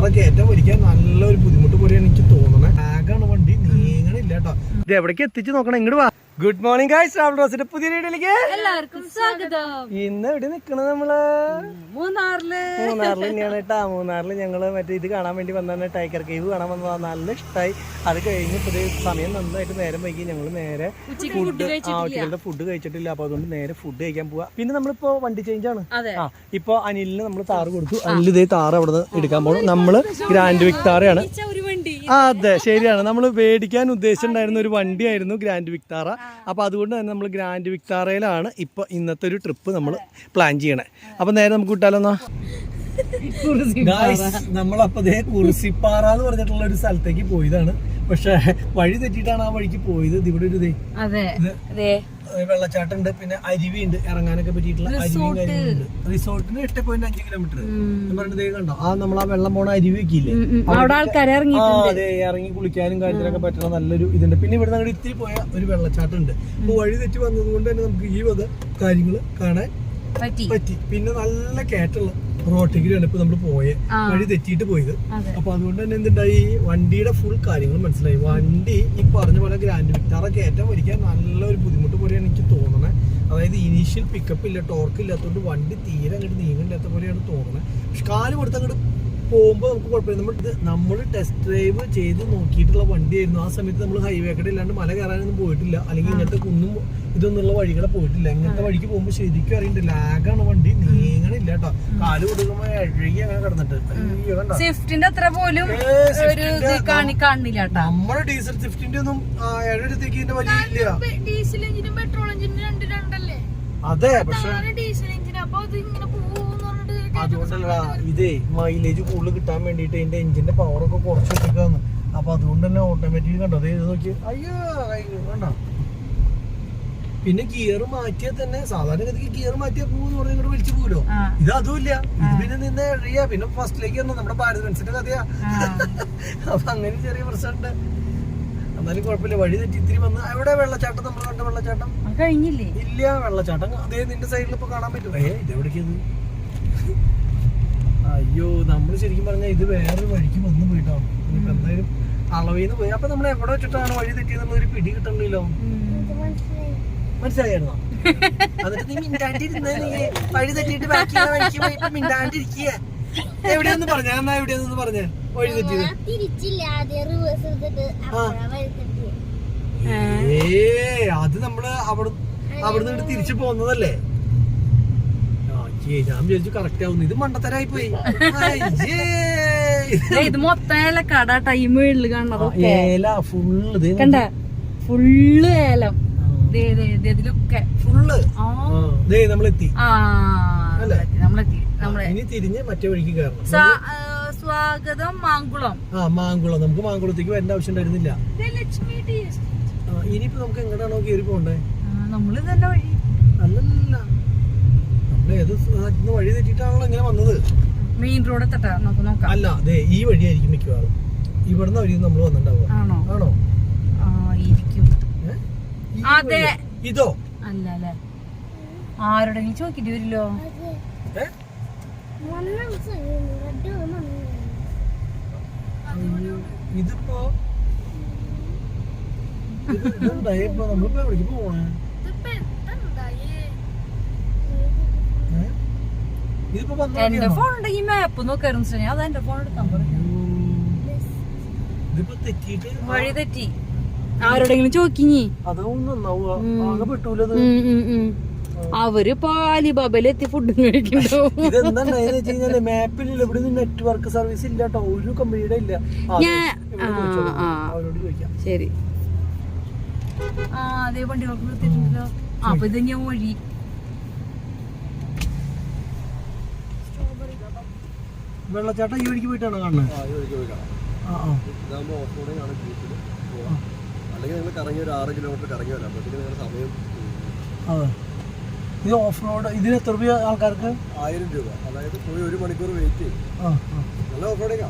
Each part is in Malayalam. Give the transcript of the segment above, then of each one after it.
വിക്ടാറ കയറ്റം വലിക്കാൻ നല്ലൊരു ബുദ്ധിമുട്ട് പോലെയാണ് എനിക്ക് തോന്നുന്നത്. ആകാണ് വണ്ടി നീങ്ങണില്ല കേട്ടോ. ഇത് എവിടേക്ക് എത്തിച്ച് നോക്കണം. ഇങ്ങോട്ട് വാ. ഗുഡ് മോർണിംഗ് ഗൈസ്, ട്രാവൽ റോസിന്റെ പുതിയ വീഡിയോയിലേക്ക് എല്ലാവർക്കും സ്വാഗതം. ഇന്ന് എവിടെ നിക്കണത്? നമ്മള് മൂന്നാറില് തന്നെയാണ് കേട്ടാ. മൂന്നാറില് ഞങ്ങള് മറ്റേ ഇത് കാണാൻ വേണ്ടി വന്നതാണ്, ടൈഗർ കേവ് കാണാൻ വന്നതാ. നല്ല ഇഷ്ടമായി. അത് കഴിഞ്ഞ് ഇപ്പൊ സമയം നന്നായിട്ട് നേരം വൈകി. ഞങ്ങള് നേരെ ഉച്ചകളുടെ ഫുഡ് കഴിച്ചിട്ടില്ല, അപ്പൊ അതുകൊണ്ട് നേരെ ഫുഡ് കഴിക്കാൻ പോവാ. പിന്നെ നമ്മളിപ്പോ വണ്ടി ചേഞ്ച് ആണ്. ഇപ്പൊ അനിലിന് നമ്മള് താറ് കൊടുത്തു. അനിൽ ഇതേ താറ് അവിടെ നിന്ന് എടുക്കാൻ പോകും. നമ്മള് ഗ്രാൻഡ് വിക്ടാറയാണ്. അതെ, ശരിയാണ്. നമ്മൾ മേടിക്കാൻ ഉദ്ദേശിച്ചിട്ടുണ്ടായിരുന്ന ഒരു വണ്ടിയായിരുന്നു ഗ്രാൻഡ് വിക്ടാറ. അപ്പൊ അതുകൊണ്ട് തന്നെ നമ്മൾ ഗ്രാൻഡ് വിക്ടാറയിലാണ് ഇപ്പൊ ഇന്നത്തെ ഒരു ട്രിപ്പ് നമ്മൾ പ്ലാൻ ചെയ്യണേ. അപ്പൊ നേരെ നമുക്ക് വിട്ടാലോന്നാ. നമ്മളപ്പോ കുറിസിപ്പാറ എന്ന് പറഞ്ഞിട്ടുള്ള ഒരു സ്ഥലത്തേക്ക് പോയതാണ്. പക്ഷെ വഴി തെറ്റിയിട്ടാണ് ആ വഴിക്ക് പോയത്. ഇവിടെ ഒരു വെള്ളച്ചാട്ടം ഉണ്ട്, പിന്നെ അരുവി ഉണ്ട്, ഇറങ്ങാനൊക്കെ പറ്റിയിട്ടുള്ള അരുവിയും കാര്യങ്ങളുണ്ട്. റിസോർട്ടിന് 8.5 കിലോമീറ്റർ പറഞ്ഞത് കണ്ടോ. ആ നമ്മൾ ആ വെള്ളം പോണ അരുവിയൊക്കെ ഇല്ലേ, അതെ, ഇറങ്ങി കുളിക്കാനും കാര്യത്തിനൊക്കെ പറ്റുന്ന നല്ലൊരു ഇതുണ്ട്. പിന്നെ ഇവിടെ ഞങ്ങൾ ഇത്തിരി പോയ ഒരു വെള്ളച്ചാട്ടം ഉണ്ട്. അപ്പൊ വഴി തെറ്റി വന്നത് കൊണ്ട് തന്നെ നമുക്ക് ഈ വക കാര്യങ്ങൾ കാണാൻ പറ്റി. പിന്നെ നല്ല കയറ്റുള്ള റോട്ടിലാണ് ഇപ്പൊ നമ്മള് പോയത്, വഴി തെറ്റിയിട്ട് പോയത്. അപ്പൊ അതുകൊണ്ട് തന്നെ എന്തുണ്ടായി, വണ്ടിയുടെ ഫുൾ കാര്യങ്ങൾ മനസ്സിലായി. വണ്ടി ഈ പറഞ്ഞ പോലെ ഗ്രാൻഡ് വിക്ടാറ കയറ്റം വലിക്കാൻ നല്ലൊരു ബുദ്ധിമുട്ട് പോലെയാണ് എനിക്ക് തോന്നുന്നത്. അതായത് ഇനീഷ്യൽ പിക്കപ്പ് ഇല്ല, ടോർക്ക് ഇല്ലാത്തതുകൊണ്ട് വണ്ടി തീരെ അങ്ങോട്ട് നീങ്ങില്ലാത്ത പോലെയാണ് തോന്നുന്നത്. പക്ഷെ കാല് കൊടുത്ത് അങ്ങോട്ട് പോകുമ്പോൾ നമുക്ക് കുഴപ്പമില്ല. നമ്മൾ ടെസ്റ്റ് ഡ്രൈവ് ചെയ്ത് നോക്കിയിട്ടുള്ള വണ്ടിയായിരുന്നു. ആ സമയത്ത് നമ്മൾ ഹൈവേ കട ഇല്ലാണ്ട് മല കയറാനൊന്നും പോയിട്ടില്ല, അല്ലെങ്കിൽ ഇങ്ങനത്തെ കുന്നും ഇതൊന്നുള്ള വഴികളെ പോയിട്ടില്ല. ഇങ്ങനത്തെ വഴിക്ക് പോകുമ്പോൾ ശരിക്കും അറിയണ്ട, ലാഗാണ് വണ്ടി, നീങ്ങണില്ല കേട്ടോ. കാല് കൊടുക്കുമ്പോ എഴുകി അങ്ങനെ കിടന്നിട്ട് സ്വിഫ്റ്റിന്റെ അത്ര പോലും നമ്മുടെ ഡീസൽ സ്വിഫ്റ്റിന്റെ ഒന്നും 7 അടുത്തേക്ക് ഇതിന്റെ വലിയ ഇല്ല. ഡീസൽ എഞ്ചിനും പെട്രോൾ എഞ്ചിനും രണ്ടല്ലേ? അതെ, പക്ഷെ ഡീസൽ എഞ്ചിൻ അപ്പൊ അത് ഇങ്ങനെ അതുകൊണ്ടല്ല, ഇതേ മൈലേജ് കൂടുതൽ കിട്ടാൻ വേണ്ടിട്ട് ഇതിന്റെ എഞ്ചിന്റെ പവറൊക്കെ കുറച്ച് വെച്ചേക്കാന്ന്. അപ്പൊ അതുകൊണ്ട് തന്നെ ഓട്ടോമാറ്റിക് കണ്ടോ, അതേ നോക്കി, അയ്യോ കണ്ടോ. പിന്നെ ഗിയർ മാറ്റിയാൽ തന്നെ സാധാരണഗതിക്ക് ഗിയർ മാറ്റിയാൽ പോകുന്ന പറഞ്ഞാൽ ഇങ്ങോട്ട് വിളിച്ചു പോലോ. ഇത് അതുമില്ല, ഇത് പിന്നെ നിന്ന് എഴുതിയാ പിന്നെ ഫസ്റ്റിലേക്ക് വന്നു. നമ്മുടെ ഭാരത് ബെൻസിന്റെ കഥയാ. അപ്പൊ അങ്ങനെ ചെറിയ പ്രശ്നമുണ്ട്. എന്നാലും കുഴപ്പമില്ല, വഴി തെറ്റി ഇത്തിരി വന്ന്. എവിടെ വെള്ളച്ചാട്ടം? നമ്മൾ കണ്ട വെള്ളച്ചാട്ടം കഴിഞ്ഞില്ലേ? ഇല്ല, വെള്ളച്ചാട്ടം അതേ നിന്റെ സൈഡിൽ ഇപ്പൊ കാണാൻ പറ്റും. ഇതെവിടേക്കത്? അയ്യോ, നമ്മള് ശരിക്കും പറഞ്ഞാൽ ഇത് വേറൊരു വഴിക്ക് വന്നു പോയിട്ടോ. ഇനിയിപ്പോ എന്തായാലും അളവിന്ന് പോയി. അപ്പൊ നമ്മൾ എവിടെ വെച്ചിട്ടാണ് വഴി തെറ്റിയെന്നുള്ള ഒരു പിടി കിട്ടണ്ടല്ലോ. മനസ്സിലായിരുന്നോ? എന്നിട്ട് നീ മിണ്ടാണ്ടിരുന്ന, നീ വഴി തെറ്റിയിട്ട് ബാക്കി വഴിക്ക് പോയിപ്പോ മിണ്ടാണ്ടിരിക്കുക. എവിടെയൊന്ന് പറഞ്ഞ, എന്നാ എവിടെയൊന്ന് പറഞ്ഞ വഴി തെറ്റിയത്? അത് നമ്മള് അവിടുന്ന് തിരിച്ചു പോകുന്നതല്ലേ. ഞാൻ വിചാരിച്ചു കറക്റ്റ് ആവുന്നു. ഇത് മണ്ടത്തരായി പോയി. ഇത് മൊത്തം കട ടൈം ഏല ഫുള്ള് കണ്ട, ഫുള്ള് ഏലം ഇതിലൊക്കെ ഫുള്ള്. നമ്മളെത്തി, നമ്മളെത്തി. ഇനി തിരിഞ്ഞ് മറ്റേ വഴിക്ക് കയറണം. സ്വാഗതം മാങ്കുളം. മാങ്കുളം. നമുക്ക് മാങ്കുളത്തേക്ക് വരേണ്ട ആവശ്യം ഉണ്ടായിരുന്നില്ല. ഇനിയിപ്പോ നമുക്ക് എങ്ങോട്ടാണോ കയറി പോണ്ടേ? നമ്മള് തന്നെ വഴി അല്ലല്ല, ഏത് വഴി തെറ്റിട്ടാണല്ലോ ഇങ്ങനെ വന്നത്. മെയിൻ റോഡ് എത്തട്ടാ നമുക്ക് നോക്കാം. അല്ല, അതെ, ഈ വഴിയായിരിക്കും മിക്കവാറും. ഇവിടുന്ന് വഴി നമ്മൾ വന്നിട്ടുണ്ടാവുക. ആണോ? അതെ. ഇതോ? അല്ല അല്ലേ, ആരോടെ നീ ചോദിക്കേണ്ടി വരില്ലോ. ഇതിപ്പോ നമ്മളിപ്പോ എവിടേക്ക് പോണേ? എന്റെ ഫോൺ ഉണ്ടെങ്കിൽ മാപ്പ് നോക്കായിരുന്നു. അത് എന്റെ ഫോൺ എടുക്കാൻ പറഞ്ഞു. വഴി തെറ്റി ആരോടെങ്കിലും ചോദിക്കിഞ്ഞി. അവരിപ്പോ അലിബാബയിലെത്തി ഫുഡും കഴിക്കണ്ടോ? മാപ്പിൽ ഇവിടെ നെറ്റ്വർക്ക് സർവീസ് ഇല്ല കേട്ടോ, ഒരു കമ്പനിയുടെ ഇല്ല. ശരി. അതേ വണ്ടികൾക്ക് നിർത്തിയിട്ടുണ്ടല്ലോ. അപ്പൊ ഇത് ഞാൻ വഴി വെള്ളച്ചാട്ടം ഈ വഴിക്ക് പോയിട്ടാണ് കാണുന്നത്. ഇത് ഓഫ് റോഡ്. ഇതിന് എത്ര രൂപ ആൾക്കാർക്ക്? 1000 രൂപ. അതായത് പോയി 1 മണിക്കൂർ വെയിറ്റ് ചെയ്യും. നല്ല ഓഫ് റോഡിങ്ങാ.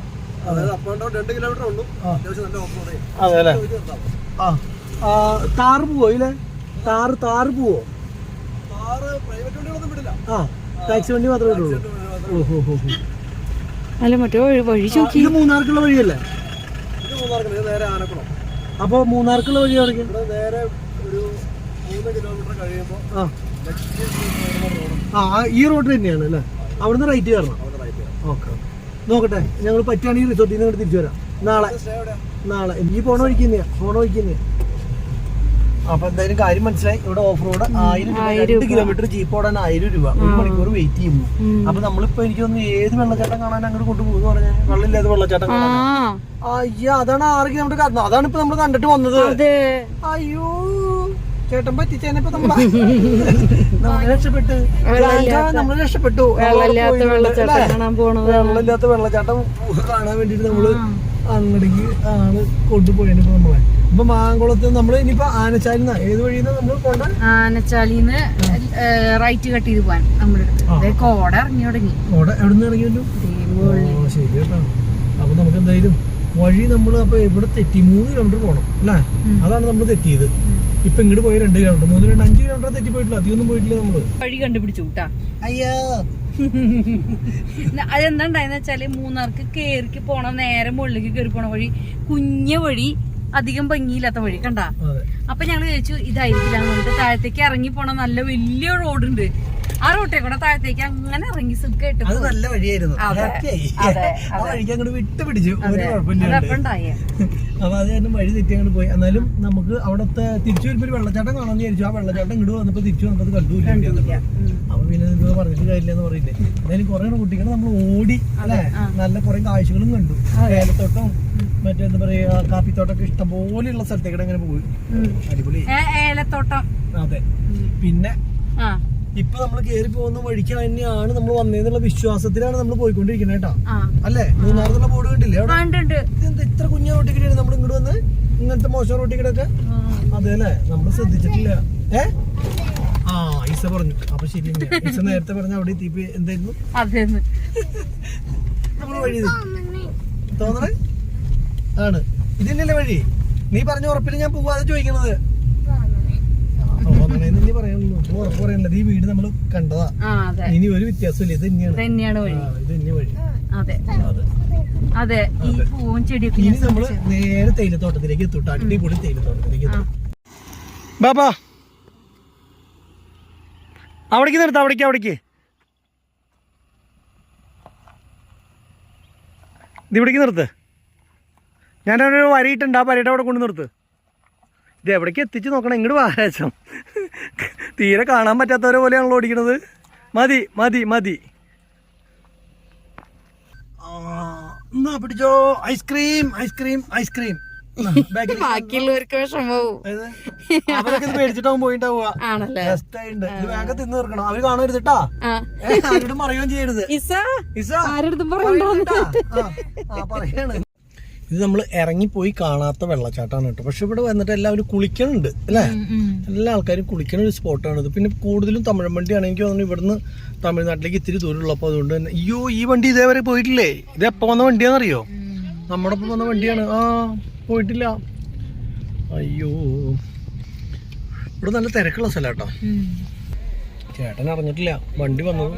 അതായത് അപ്പ് ആൻഡ് ഡൗൺ 2 കിലോമീറ്റർ ഉള്ളൂ. അത്യാവശ്യം നല്ല ഓഫ് റോഡിങ്. അതെ. താറ് പോവോ? ഇല്ലേ, താറ് പോവോ? പ്രൈവറ്റ് വണ്ടികളൊന്നും വിടില്ല. ടാക്സി വണ്ടി മാത്രമേ വിടുള്ളൂ. ഓഹോ. അല്ല മറ്റേ വഴി ചോക്കി. ഇത് മൂന്നാർക്കുള്ള വഴിയല്ലേ? ഇത് മൂന്നാർക്ക് നേരെ ആനക്കുളം. അപ്പൊ മൂന്നാർക്കുള്ള വഴി തുടങ്ങി ഇവിടെ നേരെ ഒരു 3 കിലോമീറ്റർ കഴിയുമ്പോൾ ഈ റോഡ് തന്നെയാണ് അല്ലേ? അവിടുന്ന് റൈറ്റ് കയറണം. അവിടെ റൈറ്റ്. ഓക്കെ, നോക്കട്ടെ. ഞങ്ങൾ പറ്റുകയാണെങ്കിൽ റിസോർട്ടിൽ നിന്ന് തിരിച്ചു വരാം നാളെ. ഈ പോണ വഴിക്കുന്നേ. അപ്പൊ എന്തായാലും കാര്യം മനസ്സിലായി. ഇവിടെ ഓഫ് റോഡ് 1000 കിലോമീറ്റർ ജീപ്പ് ഓടാൻ 1000 രൂപ, 1 മണിക്കൂർ വെയിറ്റ് ചെയ്യുന്നു. അപ്പൊ നമ്മളിപ്പോ എനിക്കൊന്ന് ഏത് വെള്ളച്ചാട്ടം കാണാൻ അങ്ങോട്ട് കൊണ്ടുപോകുന്നു പറഞ്ഞാൽ വെള്ളമില്ലാതെ വെള്ളച്ചാട്ടം കാണാൻ. അയ്യോ, അതാണ് 6 കിലോമീറ്റർ കടന്നത്. അതാണ് ഇപ്പൊ നമ്മൾ കണ്ടിട്ട് വന്നത്. അയ്യോ, ചേട്ടൻ പറ്റിച്ചേനെ. ഇപ്പൊ നമ്മള് രക്ഷപ്പെട്ടു. വെള്ളമില്ലാത്ത വെള്ളച്ചാട്ടം കാണാൻ വേണ്ടിട്ട് നമ്മള് അങ്ങടേക്ക് ആണ് കൊണ്ടുപോയത്. ഇപ്പൊ നമ്മളെ ഇപ്പൊ മാങ്കുളത്ത് നമ്മള് ഇനിയിപ്പോ ആനച്ചാലിന്ന് ഏത് വഴിന്ന് നമ്മൾ പോണ്ട? ആനച്ചാലിന്ന് റൈറ്റ് കട്ട് ചെയ്ത് പോവാൻ നമ്മുടെ അടുത്ത് കോട ഇറങ്ങി തുടങ്ങി. കോട എവിടുന്ന് ഇറങ്ങിയല്ലോ? ശരി കേട്ടോ. അപ്പൊ നമുക്ക് എന്തായാലും വഴി നമ്മള് അപ്പൊ ഇവിടെ തെറ്റി 3 കിലോമീറ്റർ പോകണം അല്ലേ? അതാണ് നമ്മൾ തെറ്റിയത്. ഇപ്പൊ ഇങ്ങോട്ട് പോയി 2 കിലോമീറ്റർ, 3, 2, 5 കിലോമീറ്റർ തെറ്റി പോയിട്ടില്ല. അധികമൊന്നും പോയിട്ടില്ല നമ്മള്. വഴി കണ്ടുപിടിച്ചു കൂട്ടാ. അയ്യോ, അതെന്താണ്ടായെന്ന് വെച്ചാല് മൂന്നാർക്ക് കേറിക്ക് പോണ നേരെ മുകളിലേക്ക് കയറി പോണ വഴി കുഞ്ഞ വഴി, അധികം ഭംഗിയില്ലാത്ത വഴി കണ്ടാ. അപ്പൊ ഞങ്ങള് ചോദിച്ചു ഇതായിരിക്കില്ല എന്നിട്ട് താഴത്തേക്ക് ഇറങ്ങി പോണ നല്ല വലിയ റോഡുണ്ട്. ആ റോട്ടേ കൂടെ താഴത്തേക്ക് അങ്ങനെ ഇറങ്ങി സുഖമായിട്ട്. അത് നല്ല വഴിയായിരുന്നു. വഴിക്ക് അങ്ങോട്ട് വിട്ടുപിടിച്ചു, ഒരു കുഴപ്പമില്ല. അപ്പൊ അത് കാരണം വഴി തെറ്റി അങ്ങോട്ട് പോയി. എന്നാലും നമുക്ക് അവിടത്തെ തിരിച്ചു വരുമ്പോ ഒരു വെള്ളച്ചാട്ടം കാണാന്ന് വിചാരിച്ചു. ആ വെള്ളച്ചാട്ടം ഇങ്ങോട്ട് വന്നപ്പോ തിരിച്ചു വന്നപ്പോ കണ്ടുമില്ല. അപ്പൊ പിന്നെ നിങ്ങൾക്ക് പറഞ്ഞിട്ട് കാര്യമില്ല എന്ന് പറയില്ലേ. എന്തായാലും കുറെ കുട്ടികളെ നമ്മൾ ഓടി അല്ലെ, നല്ല കുറെ കാഴ്ചകളും കണ്ടു. ഏലത്തോട്ടം മറ്റെന്താ പറയാ കാപ്പിത്തോട്ടൊക്കെ ഇഷ്ടം പോലെയുള്ള സ്ഥലത്തേക്ക് അങ്ങനെ പോയി. അടിപൊളി ഏലത്തോട്ടം. അതെ. പിന്നെ ഇപ്പൊ നമ്മൾ കേറി പോകുന്ന വഴിക്ക് തന്നെയാണ് നമ്മൾ വന്നതെന്നുള്ള വിശ്വാസത്തിലാണ് നമ്മൾ പോയിക്കൊണ്ടിരിക്കുന്നത് കേട്ടോ. അല്ലേ? മൂന്നാറിനുള്ള ബോർഡ് കണ്ടില്ലേ അവിടെ? ഇതെന്താ ഇത്ര കുഞ്ഞ റോട്ടിക്കിടെയാണ് നമ്മൾ ഇങ്ങോട്ട് വന്ന്? ഇങ്ങനത്തെ മോശം റോട്ടിക്കിടൊക്കെ. അതെ അല്ലേ, നമ്മൾ ശ്രദ്ധിച്ചിട്ടില്ല. ഈസ പറഞ്ഞു. അപ്പൊ ശരി, ഈസ നേരത്തെ പറഞ്ഞ അവിടെ എത്തിയപ്പോ എന്തായിരുന്നു നമ്മൾ വഴി തോന്നണേ ആണ്. ഇതന്നെയല്ലേ വഴി? നീ പറഞ്ഞ ഉറപ്പിൽ ഞാൻ പോവാതെ ചോദിക്കണത്. നീ പറയുന്നു ഉറപ്പ് പറയണത്. ഈ വീട് നമ്മൾ കണ്ടതാ, ഇനി ഒരു വ്യത്യാസമില്ല. ഇത് തന്നെയാണ് വഴി. ഇത് തന്നെ വഴി. ഇനി നമ്മള് നേരെ തേയിലത്തോട്ടത്തിലേക്ക് എത്തും. അടിപൊളി തേയിലത്തോട്ടത്തിലേക്ക് എത്തും. ബാബാ അവിടേക്ക് നിർത്താം. അവിടേക്ക് ഇതിവിടേക്ക് നിർത്ത്. ഞാനൊരു വരയിട്ടുണ്ട്. ആ വരയുടെ അവിടെ കൊണ്ട് നിർത്ത്. ഇത് എവിടേക്ക് എത്തിച്ച് നോക്കണം. ഇങ്ങോട്ട് വാരാശം. തീരെ കാണാൻ പറ്റാത്തവരെ പോലെയാണല്ലോ ഓടിക്കണത്. മതി. എന്നാ പിടിച്ചോ. ഐസ്ക്രീം. ബാക്കിയുള്ളവർക്ക് വിഷമാവും. അവരൊക്കെ ഇത് മേടിച്ചിട്ടാവും പോയിട്ടാവുക. ഇത് വേഗം തിന്ന് തീർക്കണം. അവര് കാണരുത് കേട്ടാ. ആരോടും പറയുകയും ചെയ്യരുത്. പറയാണ്. ഇത് നമ്മൾ ഇറങ്ങിപ്പോയി കാണാത്ത വെള്ളച്ചാട്ടമാണ് കേട്ടോ. പക്ഷെ ഇവിടെ വന്നിട്ട് എല്ലാവരും കുളിക്കണുണ്ട് അല്ലേ? എല്ലാ ആൾക്കാരും കുളിക്കണ ഒരു സ്പോട്ടാണിത്. പിന്നെ കൂടുതലും തമിഴ് വണ്ടിയാണ്. എനിക്ക് തോന്നുന്നു ഇവിടുന്ന് തമിഴ്നാട്ടിലേക്ക് ഇത്തിരി ദൂരമുള്ളപ്പോൾ അതുകൊണ്ട് തന്നെ. അയ്യോ, ഈ വണ്ടി ഇതേവരെ പോയിട്ടില്ലേ? ഇത് എപ്പോൾ വന്ന വണ്ടിയാണെന്നറിയോ? നമ്മുടെ ഒപ്പം വന്ന വണ്ടിയാണ്. പോയിട്ടില്ല. അയ്യോ, ഇവിടെ നല്ല തിരക്കുള്ള സ്ഥലം കേട്ടോ. ചേട്ടൻ അറിഞ്ഞിട്ടില്ല വണ്ടി വന്നത്.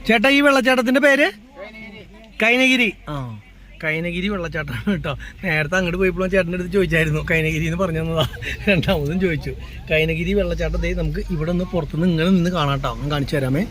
ചേട്ടാ, ഈ വെള്ളച്ചാട്ടത്തിന്റെ പേര് കൈനഗിരി. കൈനഗിരി വെള്ളച്ചാട്ടമാണ് കേട്ടോ. നേരത്തെ അങ്ങോട്ട് പോയപ്പോഴും ചേട്ടൻ്റെ അടുത്ത് ചോദിച്ചായിരുന്നു കൈനഗിരി എന്ന് പറഞ്ഞു തന്നതാ. രണ്ടാമതും ചോദിച്ചു. കൈനഗിരി വെള്ളച്ചാട്ടത്തെ നമുക്ക് ഇവിടെ നിന്ന് പുറത്തുനിന്ന് ഇങ്ങനെ നിന്ന് കാണാം കേട്ടോ. ഞാൻ കാണിച്ചു തരാമേ.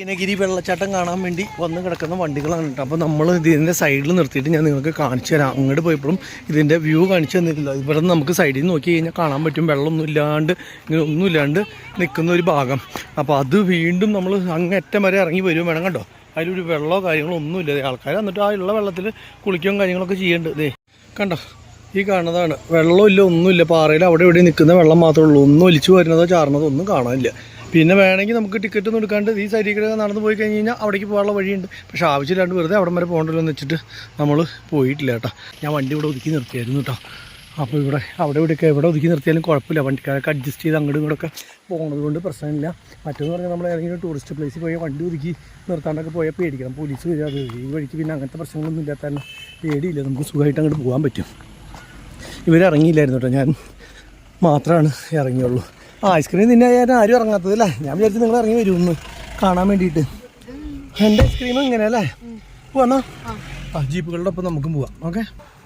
കൈനഗിരി വെള്ളച്ചാട്ടം കാണാൻ വേണ്ടി വന്ന് കിടക്കുന്ന വണ്ടികളാണ് കേട്ടോ. അപ്പോൾ നമ്മൾ ഇതിൻ്റെ സൈഡിൽ നിർത്തിയിട്ട് ഞാൻ നിങ്ങൾക്ക് കാണിച്ചു തരാം. അങ്ങോട്ട് പോയപ്പോഴും ഇതിൻ്റെ വ്യൂ കാണിച്ചു തന്നിട്ടില്ല. ഇവിടെ നിന്ന് നമുക്ക് സൈഡിൽ നിന്ന് നോക്കി കഴിഞ്ഞാൽ കാണാൻ പറ്റും. വെള്ളമൊന്നും ഇല്ലാണ്ട് ഇങ്ങനെ ഒന്നുമില്ലാണ്ട് നിൽക്കുന്ന ഒരു ഭാഗം. അപ്പോൾ അത് വീണ്ടും നമ്മൾ അങ്ങറ്റം വരെ ഇറങ്ങി വരും വേണം കണ്ടോ. അതിലൊരു വെള്ളമോ കാര്യങ്ങളോ ഒന്നുമില്ല. ആൾക്കാർ എന്നിട്ട് ആ ഉള്ള വെള്ളത്തിൽ കുളിക്കുകയും കാര്യങ്ങളൊക്കെ ചെയ്യുന്നുണ്ട്. ഇതേ കണ്ടോ, ഈ കാണുന്നതാണ്. വെള്ളമില്ല, ഒന്നുമില്ല. പാറയിൽ അവിടെ ഇവിടെ നിൽക്കുന്ന വെള്ളം മാത്രമേ ഉള്ളൂ. ഒന്നും ഒലിച്ചു വരുന്നതോ ചാറുന്നതോ ഒന്നും കാണാനില്ല. പിന്നെ വേണമെങ്കിൽ നമുക്ക് ടിക്കറ്റ് ഒന്നും എടുക്കാണ്ട് ഈ സൈഡിൽ കൂടെ നടന്ന് പോയി കഴിഞ്ഞ് കഴിഞ്ഞാൽ അവിടേക്ക് പോകാനുള്ള വഴിയുണ്ട്. പക്ഷേ ആവശ്യമില്ലാണ്ട് വെറുതെ അവിടെ വരെ പോകണ്ടല്ലോ എന്ന് വെച്ചിട്ട് നമ്മൾ പോയിട്ടില്ല കേട്ടോ. ഞാൻ വണ്ടി ഇവിടെ ഒതുക്കി നിർത്തിയായിരുന്നു കേട്ടോ. അപ്പോൾ ഇവിടെ എവിടെ ഒതുക്കി നിർത്തിയാലും കുഴപ്പമില്ല, വണ്ടിക്കാരൊക്കെ അഡ്ജസ്റ്റ് ചെയ്ത് അങ്ങോട്ടും ഇങ്ങോട്ടൊക്കെ പോകുന്നത് കൊണ്ട് പ്രശ്നമില്ല. മറ്റൊന്ന് പറഞ്ഞാൽ നമ്മൾ ഏതെങ്കിലും ടൂറിസ്റ്റ് പ്ലേസിൽ പോയി വണ്ടി ഒതുക്കി നിർത്താണ്ടൊക്കെ പോയാൽ പേടിക്കണം, പോലീസ് വരിക. ഈ വഴിക്ക് പിന്നെ അങ്ങനത്തെ പ്രശ്നങ്ങളൊന്നും ഇല്ലാത്ത തന്നെ പേടിയില്ല, നമുക്ക് സുഖമായിട്ട് അങ്ങോട്ട് പോകാൻ പറ്റും. ഇവരിറങ്ങിയില്ലായിരുന്നു കേട്ടോ, ഞാൻ മാത്രമാണ് ഇറങ്ങിയുള്ളൂ. ഐസ്ക്രീം തിന്നാൻ ഞാൻ ആരും ഇറങ്ങാത്തത് അല്ലേ? ഞാൻ വിചാരിച്ചു നിങ്ങൾ ഇറങ്ങി വരുമെന്ന് കാണാൻ വേണ്ടിയിട്ട്. എൻ്റെ ഐസ്ക്രീം ഇങ്ങനെയല്ലേ പോവാ? ജീപ്പുകളുടെ ഒപ്പം നമുക്കും പോവാം. ഓക്കെ,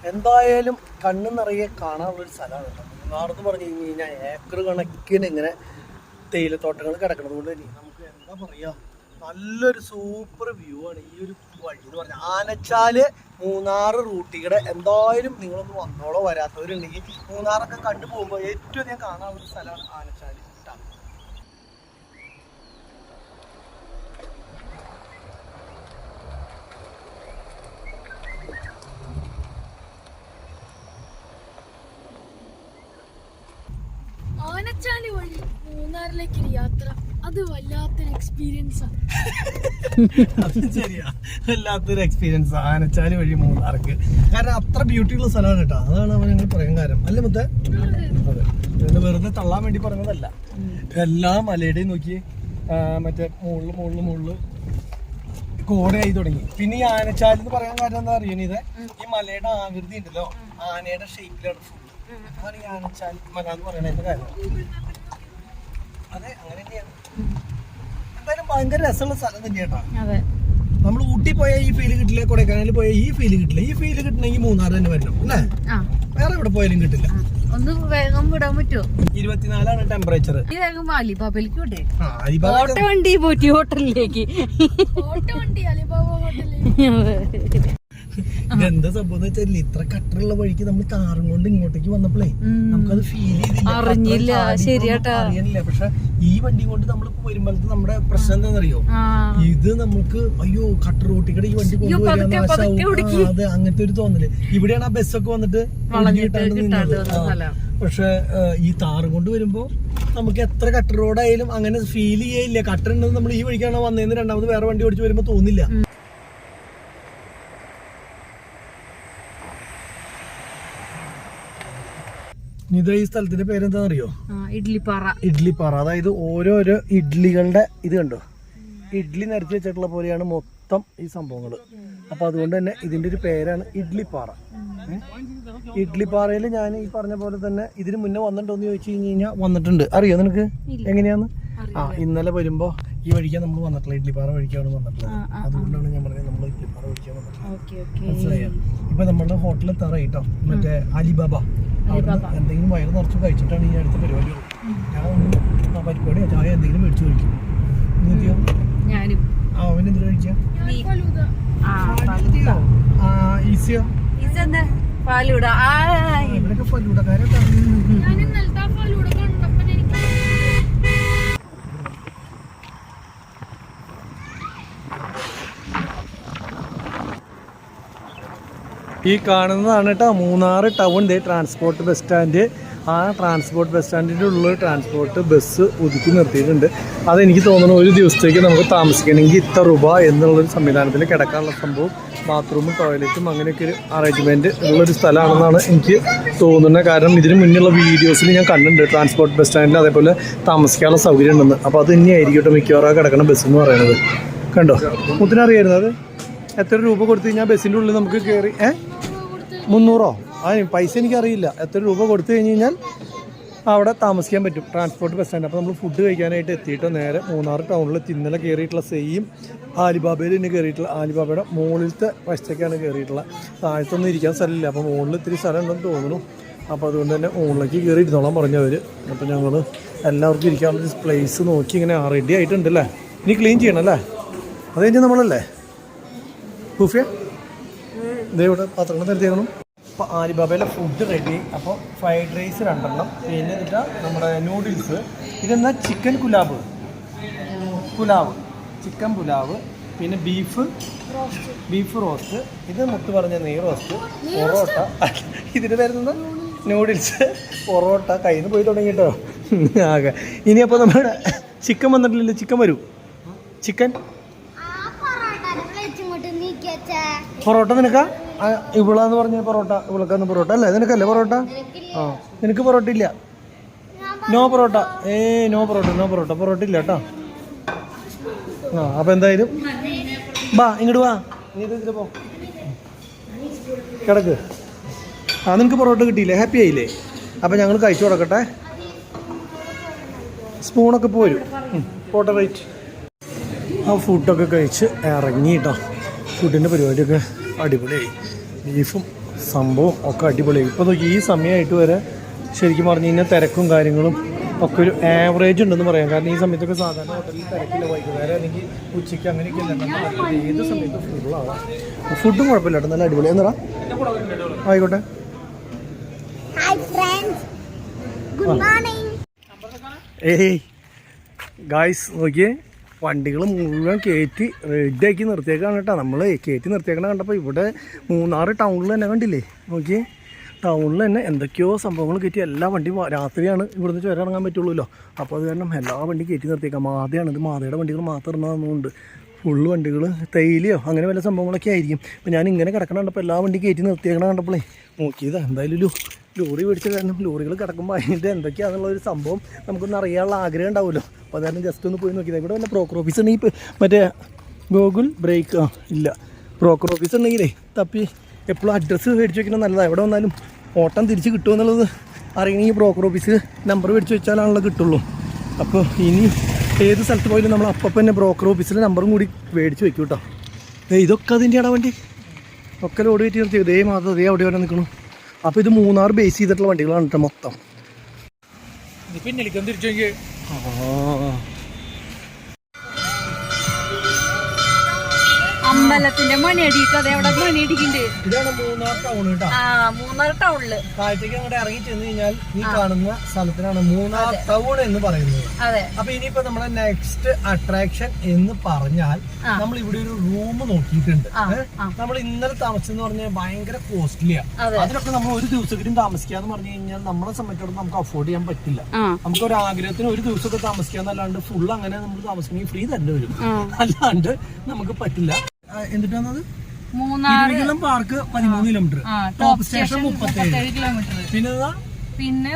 എന്തായാലും കണ്ണു നിറയെ കാണാനുള്ളൊരു സ്ഥലമാണ് കേട്ടോ. മൂന്നാറെന്ന് പറഞ്ഞു കഴിഞ്ഞ് കഴിഞ്ഞാൽ ഏക്കർ കണക്കിന് ഇങ്ങനെ തേയിലത്തോട്ടങ്ങൾ കിടക്കുന്നത് കൊണ്ട് തന്നെ നമുക്ക് എന്താ പറയുക, നല്ലൊരു സൂപ്പർ വ്യൂ ആണ് ഈ ഒരു വഴി എന്ന് പറഞ്ഞാൽ. ആനച്ചാല് മൂന്നാർ റൂട്ടിയുടെ എന്തായാലും നിങ്ങളൊന്ന് വന്നോളോ, വരാത്തവരുണ്ടെങ്കിൽ മൂന്നാറൊക്കെ കണ്ടു പോകുമ്പോൾ ഏറ്റവും അധികം കാണാനുള്ള സ്ഥലമാണ് ആനച്ചാല്. ആനച്ചാലി വഴി മൂന്നാറിലേക്ക് യാത്ര, അത് വല്ലാത്തൊരു എക്സ്പീരിയൻസ് ആണ്. അത് ശരിയാ, വല്ലാത്തൊരു എക്സ്പീരിയൻസ് ആനച്ചാലി വഴി മൂന്നാർക്ക്. കാരണം അത്ര ബ്യൂട്ടിയുള്ള സ്ഥലമാണ് കേട്ടോ, അതാണ് ഞങ്ങൾ പറയാൻ കാര്യം. അല്ലേ മുത്തേ? അതെ, വെറുതെ തള്ളാൻ വേണ്ടി പറഞ്ഞതല്ല. എല്ലാ മലയുടെയും നോക്കി മറ്റേ മുകളില് കോടയായി തുടങ്ങി. പിന്നെ ഈ ആനച്ചാലി എന്ന് പറയാൻ കാരണം എന്താ അറിയണത്, ഈ മലയുടെ ആകൃതി ഉണ്ടല്ലോ, ആനയുടെ ഷേപ്പിലാണ് ഫുള്ള്. അതാണ് ഈ ആനച്ചാലി മല എന്ന് പറയുന്നതിന്റെ കാര്യം. അതെ, അങ്ങനെ തന്നെയാണ്. എന്തായാലും ഭയങ്കര രസമുള്ള സ്ഥലം തന്നെയാട്ടോ. നമ്മൾ ഊട്ടി പോയാൽ ഈ ഫീല് കിട്ടില്ല, കൊടൈക്കനാലിൽ പോയാൽ ഈ ഫീല് കിട്ടില്ല. ഈ ഫീല് കിട്ടണമെങ്കിൽ മൂന്നാർ തന്നെ വരണം അല്ലേ? വേറെ എവിടെ പോയാലും കിട്ടില്ല. ഒന്ന് വേഗം വിടാൻ പറ്റുമോ? 24 ടെമ്പറേച്ചർ. അലിബാബയിലേക്ക് വിടേ, ഓട്ടോ വണ്ടി പോറ്റി ഹോട്ടലിലേക്ക്. എന്താ സംഭവം എന്ന് വെച്ചാൽ ഇത്ര കട്ടറുള്ള വഴിക്ക് നമ്മൾ കാറും കൊണ്ട് ഇങ്ങോട്ടേക്ക് വന്നപ്പോഴേ നമുക്കത് ഫീൽ അറിഞ്ഞില്ല. ശരിയാട്ടാ, അറിയണില്ല. പക്ഷെ ഈ വണ്ടി കൊണ്ട് നമ്മൾ വരുമ്പോഴത്തെ നമ്മുടെ പ്രശ്നം എന്താണെന്നറിയോ, ഇത് നമുക്ക് അയ്യോ കട്ടർ റോട്ടിക്കടെ ഈ വണ്ടി കൊണ്ടുവരാൻ അത് അങ്ങനത്തെ ഒരു തോന്നല്. ഇവിടെയാണ് ആ ബസ്സൊക്കെ വന്നിട്ട് നിന്നത്. പക്ഷെ ഈ താറും കൊണ്ട് വരുമ്പോ നമുക്ക് എത്ര കട്ടർ റോഡായാലും അങ്ങനെ ഫീൽ ചെയ്യില്ല. കട്ടർ ഉണ്ടെന്ന് നമ്മൾ ഈ വഴിക്കാണ് വന്നതെന്ന് രണ്ടാമത് വേറെ വണ്ടി ഓടിച്ച് വരുമ്പോ തോന്നില്ല. ഇത് ഈ സ്ഥലത്തിന്റെ പേരെന്താണെന്ന് അറിയോ? ഇഡ്ലിപ്പാറ. അതായത് ഓരോരോ ഇഡ്ലികളുടെ ഇത് കണ്ടോ, ഇഡ്ലി നിരത്തി വെച്ചിട്ടുള്ള പോലെയാണ് മൊത്തം ഈ സംഭവങ്ങൾ. അപ്പൊ അതുകൊണ്ട് തന്നെ ഇതിന്റെ ഒരു പേരാണ് ഇഡ്ലിപ്പാറ. ഇഡ്ലിപ്പാറയിൽ ഞാൻ ഈ പറഞ്ഞ പോലെ തന്നെ ഇതിന് മുന്നേ വന്നിട്ടുണ്ടോന്ന് ചോദിച്ചു കഴിഞ്ഞാൽ വന്നിട്ടുണ്ട്. അറിയോ നിനക്ക് എങ്ങനെയാന്ന്? ഇന്നലെ വരുമ്പോ ഈ വഴിക്കാണ് നമ്മൾ വന്നിട്ടുള്ളത്, ഇഡ്ലിപ്പാറ വഴിക്കാണ് വന്നിട്ടുള്ളത്. അതുകൊണ്ടാണ് ഞാൻ പറഞ്ഞത് നമ്മൾ ഇഡ്ലിപ്പാറ വഴിക്കാൻ വന്നിട്ടുള്ളത്. മനസ്സിലായോ? ഇപ്പൊ നമ്മുടെ ഹോട്ടലിൽ തറയിട്ടോ, മറ്റേ അലിബാബ. എന്തെങ്കിലും വയറ് നിറച്ച് കഴിച്ചിട്ടാണ് ഈ അടുത്ത പരിപാടികൾ. ഞാൻ പരിപാടിയോ ചായ എന്തെങ്കിലും മേടിച്ചു കഴിക്കും. അവൻ എന്തിനാ കഴിക്കാം? ഈസിയോ ഇവിടെയൊക്കെ ഫലൂടക്കാരൊക്കെ. ഈ കാണുന്നതാണ് കേട്ടോ Munnar town transport bus stand. ആ ട്രാൻസ്പോർട്ട് ബസ് സ്റ്റാൻഡിൻ്റെ ഉള്ളിൽ ട്രാൻസ്പോർട്ട് ബസ് ഒതുക്കി നിർത്തിയിട്ടുണ്ട്. അതെനിക്ക് തോന്നുന്നു ഒരു ദിവസത്തേക്ക് നമുക്ക് താമസിക്കണമെങ്കിൽ ഇത്ര രൂപ എന്നുള്ളൊരു സംവിധാനത്തിൽ കിടക്കാനുള്ള സംഭവം, ബാത്റൂമും ടോയ്ലറ്റും അങ്ങനെയൊക്കെ ഒരു അറേഞ്ച്മെൻറ്റ് ഉള്ളൊരു സ്ഥലമാണെന്നാണ് എനിക്ക് തോന്നുന്നത്. കാരണം ഇതിന് മുന്നുള്ള വീഡിയോസിൽ ഞാൻ കണ്ടിട്ടുണ്ട് ട്രാൻസ്പോർട്ട് ബസ് സ്റ്റാൻഡിൽ അതേപോലെ താമസിക്കാനുള്ള സൗകര്യം ഉണ്ടെന്ന്. അപ്പോൾ അത് തന്നെയായിരിക്കും മിക്കവാറും കിടക്കുന്ന ബസ് എന്ന് പറയുന്നത്. കണ്ടോ, മുത്തിനറിയായിരുന്നു അത് എത്ര രൂപ കൊടുത്തു കഴിഞ്ഞാൽ ബസ്സിൻ്റെ ഉള്ളിൽ നമുക്ക് കയറി 300 അതിന് പൈസ എനിക്കറിയില്ല. എത്ര രൂപ കൊടുത്തു കഴിഞ്ഞ് കഴിഞ്ഞാൽ അവിടെ താമസിക്കാൻ പറ്റും ട്രാൻസ്പോർട്ട് ബസ് സ്റ്റാൻഡ്. അപ്പോൾ നമ്മൾ ഫുഡ് കഴിക്കാനായിട്ട് എത്തിയിട്ട് നേരെ മൂന്നാർ ടൗണിൽ ഇന്നലെ കയറിയിട്ടുള്ള സെയിം ആലിബാബയിൽ തന്നെ കയറിയിട്ടുള്ള ആലിബാബയുടെ മുകളിലത്തെ വശത്തേക്കാണ് കയറിയിട്ടുള്ളത്. താഴത്തൊന്നും ഇരിക്കാൻ സ്ഥലമില്ല, അപ്പോൾ മുകളിൽ ഇത്തിരി സ്ഥലം ഉണ്ടെന്ന് തോന്നുന്നു. അപ്പോൾ അതുകൊണ്ട് തന്നെ മുകളിലേക്ക് കയറി ഇരുന്നോളാൻ പറഞ്ഞവർ. അപ്പോൾ ഞങ്ങൾ എല്ലാവർക്കും ഇരിക്കാനുള്ള പ്ലേസ് നോക്കി ഇങ്ങനെ റെഡി ആയിട്ടുണ്ടല്ലേ. ഇനി ക്ലീൻ ചെയ്യണം അല്ലേ? അത് കഴിഞ്ഞാൽ നമ്മളല്ലേ കൂഫിയ ഇതേ ഇവിടെ പാത്രങ്ങൾ നിരത്തിയേക്കണം. അപ്പോൾ ആലിബാബയിലെ ഫുഡ് റെഡി. അപ്പോൾ ഫ്രൈഡ് റൈസ് 2 പിന്നെ എന്നിട്ട് നമ്മുടെ നൂഡിൽസ്, ഇതെന്നാ ചിക്കൻ പുലാവ്, ചിക്കൻ പുലാവ്, പിന്നെ ബീഫ് റോസ്റ്റ്, ഇത് മുട്ട് പറഞ്ഞ നെയ് റോസ്റ്റ്, പൊറോട്ട, ഇതിന് വരുന്നത് നൂഡിൽസ്, പൊറോട്ട. കയ്യിൽ നിന്ന് പോയി തുടങ്ങിയിട്ടോ ആകെ. ഇനി അപ്പോൾ നമ്മുടെ ചിക്കൻ വന്നിട്ടില്ലല്ലോ, ചിക്കൻ വരൂ. ചിക്കൻ പൊറോട്ട നിനക്കാ ഇവളാന്ന് പറഞ്ഞ പൊറോട്ട, ഇവളക്കാന്ന് പൊറോട്ട അല്ലേ? നിനക്കല്ലേ പൊറോട്ട? ആ, നിനക്ക് പൊറോട്ട ഇല്ല. നോ പൊറോട്ട. നോ പൊറോട്ട. പൊറോട്ട ഇല്ല കേട്ടോ. ആ, അപ്പൊ എന്തായാലും ബാ, ഇങ്ങോട്ട് വാ, നീ ഇതിൽ പോ, കിടക്ക്. ആ, നിനക്ക് പൊറോട്ട കിട്ടിയില്ലേ? ഹാപ്പി ആയില്ലേ? അപ്പം ഞങ്ങൾ കഴിച്ചു കൊടുക്കട്ടെ. സ്പൂണൊക്കെ പോരും. പോട്ടെ, റൈറ്റ്. ആ ഫുഡൊക്കെ കഴിച്ച് ഇറങ്ങി കേട്ടോ. ഫുഡിൻ്റെ പരിപാടിയൊക്കെ അടിപൊളിയായി. ബീഫും സംഭവം ഒക്കെ അടിപൊളിയായി. ഇപ്പോൾ നോക്കി ഈ സമയമായിട്ട് വരെ ശരിക്കും പറഞ്ഞു കഴിഞ്ഞാൽ തിരക്കും കാര്യങ്ങളും ഒക്കെ ഒരു ആവറേജ് ഉണ്ടെന്ന് പറയാം. കാരണം ഈ സമയത്തൊക്കെ സാധാരണ ഹോട്ടലിൽ തിരക്കില്ല, വൈകുന്നേരം അല്ലെങ്കിൽ ഉച്ചയ്ക്ക് അങ്ങനെയൊക്കെ അല്ല, ഏത് സമയത്ത് ഫുള്ളാവാം. ഫുഡും കുഴപ്പമില്ല കേട്ടോ, നല്ല അടിപൊളി. എന്താ ആയിക്കോട്ടെ. ഗായ്സ് നോക്കിയേ, വണ്ടികൾ മുഴുവൻ കയറ്റി റെഡിയാക്കി നിർത്തിയേക്കാണ് കേട്ടോ. നമ്മൾ കയറ്റി നിർത്തിയേക്കണ കണ്ടപ്പോൾ ഇവിടെ മൂന്നാർ ടൗണിൽ തന്നെ കണ്ടില്ലേ? നോക്കിയേ, ടൗണിൽ തന്നെ എന്തൊക്കെയോ സംഭവങ്ങൾ കയറ്റി. എല്ലാ വണ്ടിയും രാത്രിയാണ് ഇവിടുന്ന് ചുരം ഇറങ്ങാൻ പറ്റുള്ളൂല്ലോ. അപ്പോൾ അത് കാരണം എല്ലാ വണ്ടിയും കയറ്റി നിർത്തിയേക്കാം. മാതയാണ് ഇത്, മാതയുടെ വണ്ടികൾ മാത്രം ഇറങ്ങുന്നതുകൊണ്ട് ഫുള്ള് വണ്ടികൾ തേയിലയോ അങ്ങനെ വല്ല സംഭവങ്ങളൊക്കെ ആയിരിക്കും. അപ്പോൾ ഞാൻ ഇങ്ങനെ കിടക്കണ കണ്ടപ്പോൾ എല്ലാ വണ്ടിയും കയറ്റി നിർത്തിയേക്കണ കണ്ടപ്പോഴേ നോക്കിയതാ. എന്തായാലും ലോറി മേടിച്ച കാരണം ലോറികൾ കിടക്കുമ്പോൾ അതിൻ്റെ എന്തൊക്കെയാണെന്നുള്ളൊരു സംഭവം നമുക്കൊന്ന് അറിയാനുള്ള ആഗ്രഹം ഉണ്ടാവുമല്ലോ. അപ്പോൾ അത് കാരണം ജസ്റ്റ് ഒന്ന് പോയി നോക്കിയത്. ഇവിടെ വല്ല ബ്രോക്കർ ഓഫീസ് ഉണ്ടെങ്കിൽ മറ്റേ ഗൂഗിൾ ബ്രേക്ക് ഇല്ല, ബ്രോക്കർ ഓഫീസ് ഉണ്ടെങ്കിലേ തപ്പി എപ്പോഴും അഡ്രസ്സ് മേടിച്ച് വെക്കുന്നത് നല്ലതാണ്. എവിടെ വന്നാലും ഓട്ടം തിരിച്ച് കിട്ടുമെന്നുള്ളത് അറിയണമെങ്കിൽ ബ്രോക്കർ ഓഫീസ് നമ്പർ മേടിച്ച് വെച്ചാലാണല്ലോ കിട്ടുള്ളൂ. അപ്പോൾ ഇനി ഏത് സ്ഥലത്ത് പോയാലും നമ്മൾ അപ്പം തന്നെ ബ്രോക്കർ ഓഫീസിലെ നമ്പറും കൂടി മേടിച്ച് വെക്കും കേട്ടോ. ഇതൊക്കെ അതിൻ്റെയാണ് വണ്ടി, ഒക്കെ ലോഡ് കയറ്റി നിർത്തി. ഇതേ മാത്രം അതേ അവിടെ വരെ നിൽക്കണം. അപ്പോൾ ഇത് മൂന്നാർ ബേസ് ചെയ്തിട്ടുള്ള വണ്ടികളാണ് കേട്ടോ മൊത്തം. പിന്നെ തിരിച്ചു അമ്പലത്തിന്റെ മണിയടിക്ക് അതെ അവിടെ മണിയടിക്കുന്നുണ്ട്. ഇതാണ് മൂന്നാർ ടൗൺ കേട്ടോ. മൂന്നാർ ടൗണില് താഴത്തേക്ക് അങ്ങോട്ട് ഇറങ്ങി ചെന്ന് കഴിഞ്ഞാൽ ഈ കാണുന്ന സ്ഥലത്തിനാണ് മൂന്നാർ ടൗൺ എന്ന് പറയുന്നത്. അതെ. അപ്പൊ ഇനിയിപ്പോ നമ്മളെ നെക്സ്റ്റ് അട്രാക്ഷൻ എന്ന് പറഞ്ഞാൽ നമ്മൾ ഇവിടെ ഒരു റൂം നോക്കിയിട്ടുണ്ട്. നമ്മൾ ഇന്നലെ താമസിച്ചെന്ന് പറഞ്ഞാൽ ഭയങ്കര കോസ്റ്റ്ലിയാണ്. അതിലൊക്കെ നമ്മൾ ഒരു ദിവസത്തേക്കും താമസിക്കാന്ന് പറഞ്ഞു കഴിഞ്ഞാൽ നമ്മളെ സംബന്ധിച്ചിടത്തോളം നമുക്ക് അഫോർഡ് ചെയ്യാൻ പറ്റില്ല. നമുക്ക് ഒരു ആഗ്രഹത്തിന് ഒരു ദിവസമൊക്കെ താമസിക്കാന്നല്ലാണ്ട് ഫുൾ അങ്ങനെ നമ്മൾ താമസിക്കണമെങ്കിൽ ഫ്രീ തന്നെ വരും, അല്ലാണ്ട് നമുക്ക് പറ്റില്ല. എന്നിട്ടാണത് Munnar park 13 kilometre, top station 37 kilometre, പിന്നെ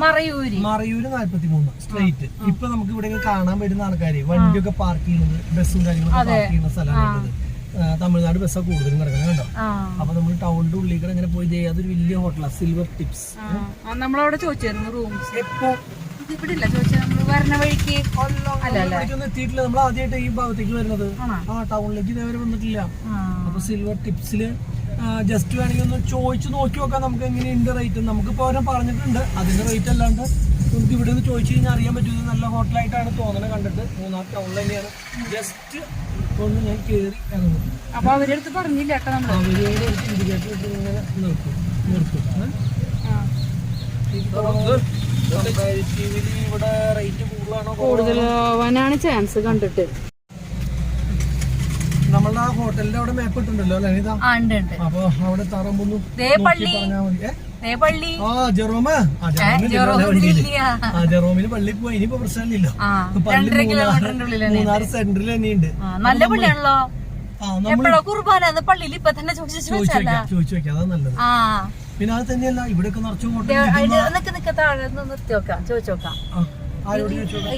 മറയൂര് 43 സ്ട്രൈറ്റ്. ഇപ്പൊ നമുക്ക് ഇവിടെ കാണാൻ പറ്റുന്ന ആൾക്കാര് വണ്ടിയൊക്കെ പാർക്ക് ചെയ്യുന്നത്, ബസ്സും കാര്യങ്ങളൊക്കെ പാർക്ക് ചെയ്യുന്ന സ്ഥലമാണ്. തമിഴ്നാട് ബസ്സൊക്കെ കൂടുതലും കിടക്കുന്നത് കണ്ടോ. അപ്പൊ നമ്മൾ ടൗണിന്റെ ഉള്ളിൽ കൂടെ ഇങ്ങനെ പോയി, അതൊരു വലിയ ഹോട്ടലാണ്, സിൽവർ ടിപ്സ്. നമ്മളവിടെ ചോദിച്ചായിരുന്നു റൂംസ് എപ്പോ ഇവിടെ ഇല്ല, ചോദിച്ചാൽ നമ്മൾ വരണ വഴിക്ക് എത്തിയിട്ടില്ല. നമ്മൾ ആദ്യമായിട്ട് ഈ ഭാഗത്തേക്ക് വരുന്നത്. ടൗണിലേക്ക് ഇതേവരെ വന്നിട്ടില്ല. അപ്പൊ സിൽവർ ടിപ്സില് ജസ്റ്റ് വേണമെങ്കിൽ ഒന്ന് ചോദിച്ചു നോക്കി നോക്കാം നമുക്ക് എങ്ങനെയുണ്ട് റേറ്റ്. നമുക്കിപ്പോ അവരെ പറഞ്ഞിട്ടുണ്ട് അതിന്റെ റേറ്റ് അല്ലാണ്ട് നമുക്ക് ഇവിടെ നിന്ന് ചോദിച്ചു കഴിഞ്ഞാൽ അറിയാൻ പറ്റുന്നത് നല്ല ഹോട്ടലായിട്ടാണ് തോന്നണത് കണ്ടിട്ട്. മൂന്നാർ ടൗണിൽ തന്നെയാണ്. ജസ്റ്റ് ഒന്ന് ഞാൻ കയറി ഇറങ്ങും. അപ്പൊ അവരെടുത്ത് പറഞ്ഞില്ല കേട്ടോ, നമ്മൾ അവരോട് ഇൻഡിക്കേറ്റർ ഇട്ട് ഇങ്ങനെ നിർത്തും. ഇവിടെ റേറ്റ് കൂടുതലാവാനാണ് ചാൻസ് കണ്ടിട്ട്. നമ്മളുടെ ആ ഹോട്ടലിന്റെ അവിടെ മാപ്പ് ഇട്ടുണ്ടല്ലോ അല്ലേ? അപ്പൊ അവിടെ തറമ്പൊന്നും പറഞ്ഞാൽ മതി. ജെറോമിന് പള്ളി പോയി, ഇനിയിപ്പോ പ്രശ്നമില്ലല്ലോ. പള്ളി മൂന്നാർ സെന്ററിൽ തന്നെയുണ്ട്. നല്ല പള്ളിയാണല്ലോ. കുർബാന പള്ളിയിൽ ഇപ്പൊ തന്നെ ചോദിച്ചു വെക്കാം, അതാ നല്ലത്. പിന്നെ അത് തന്നെയല്ല ഇവിടെയൊക്കെ നിറച്ചു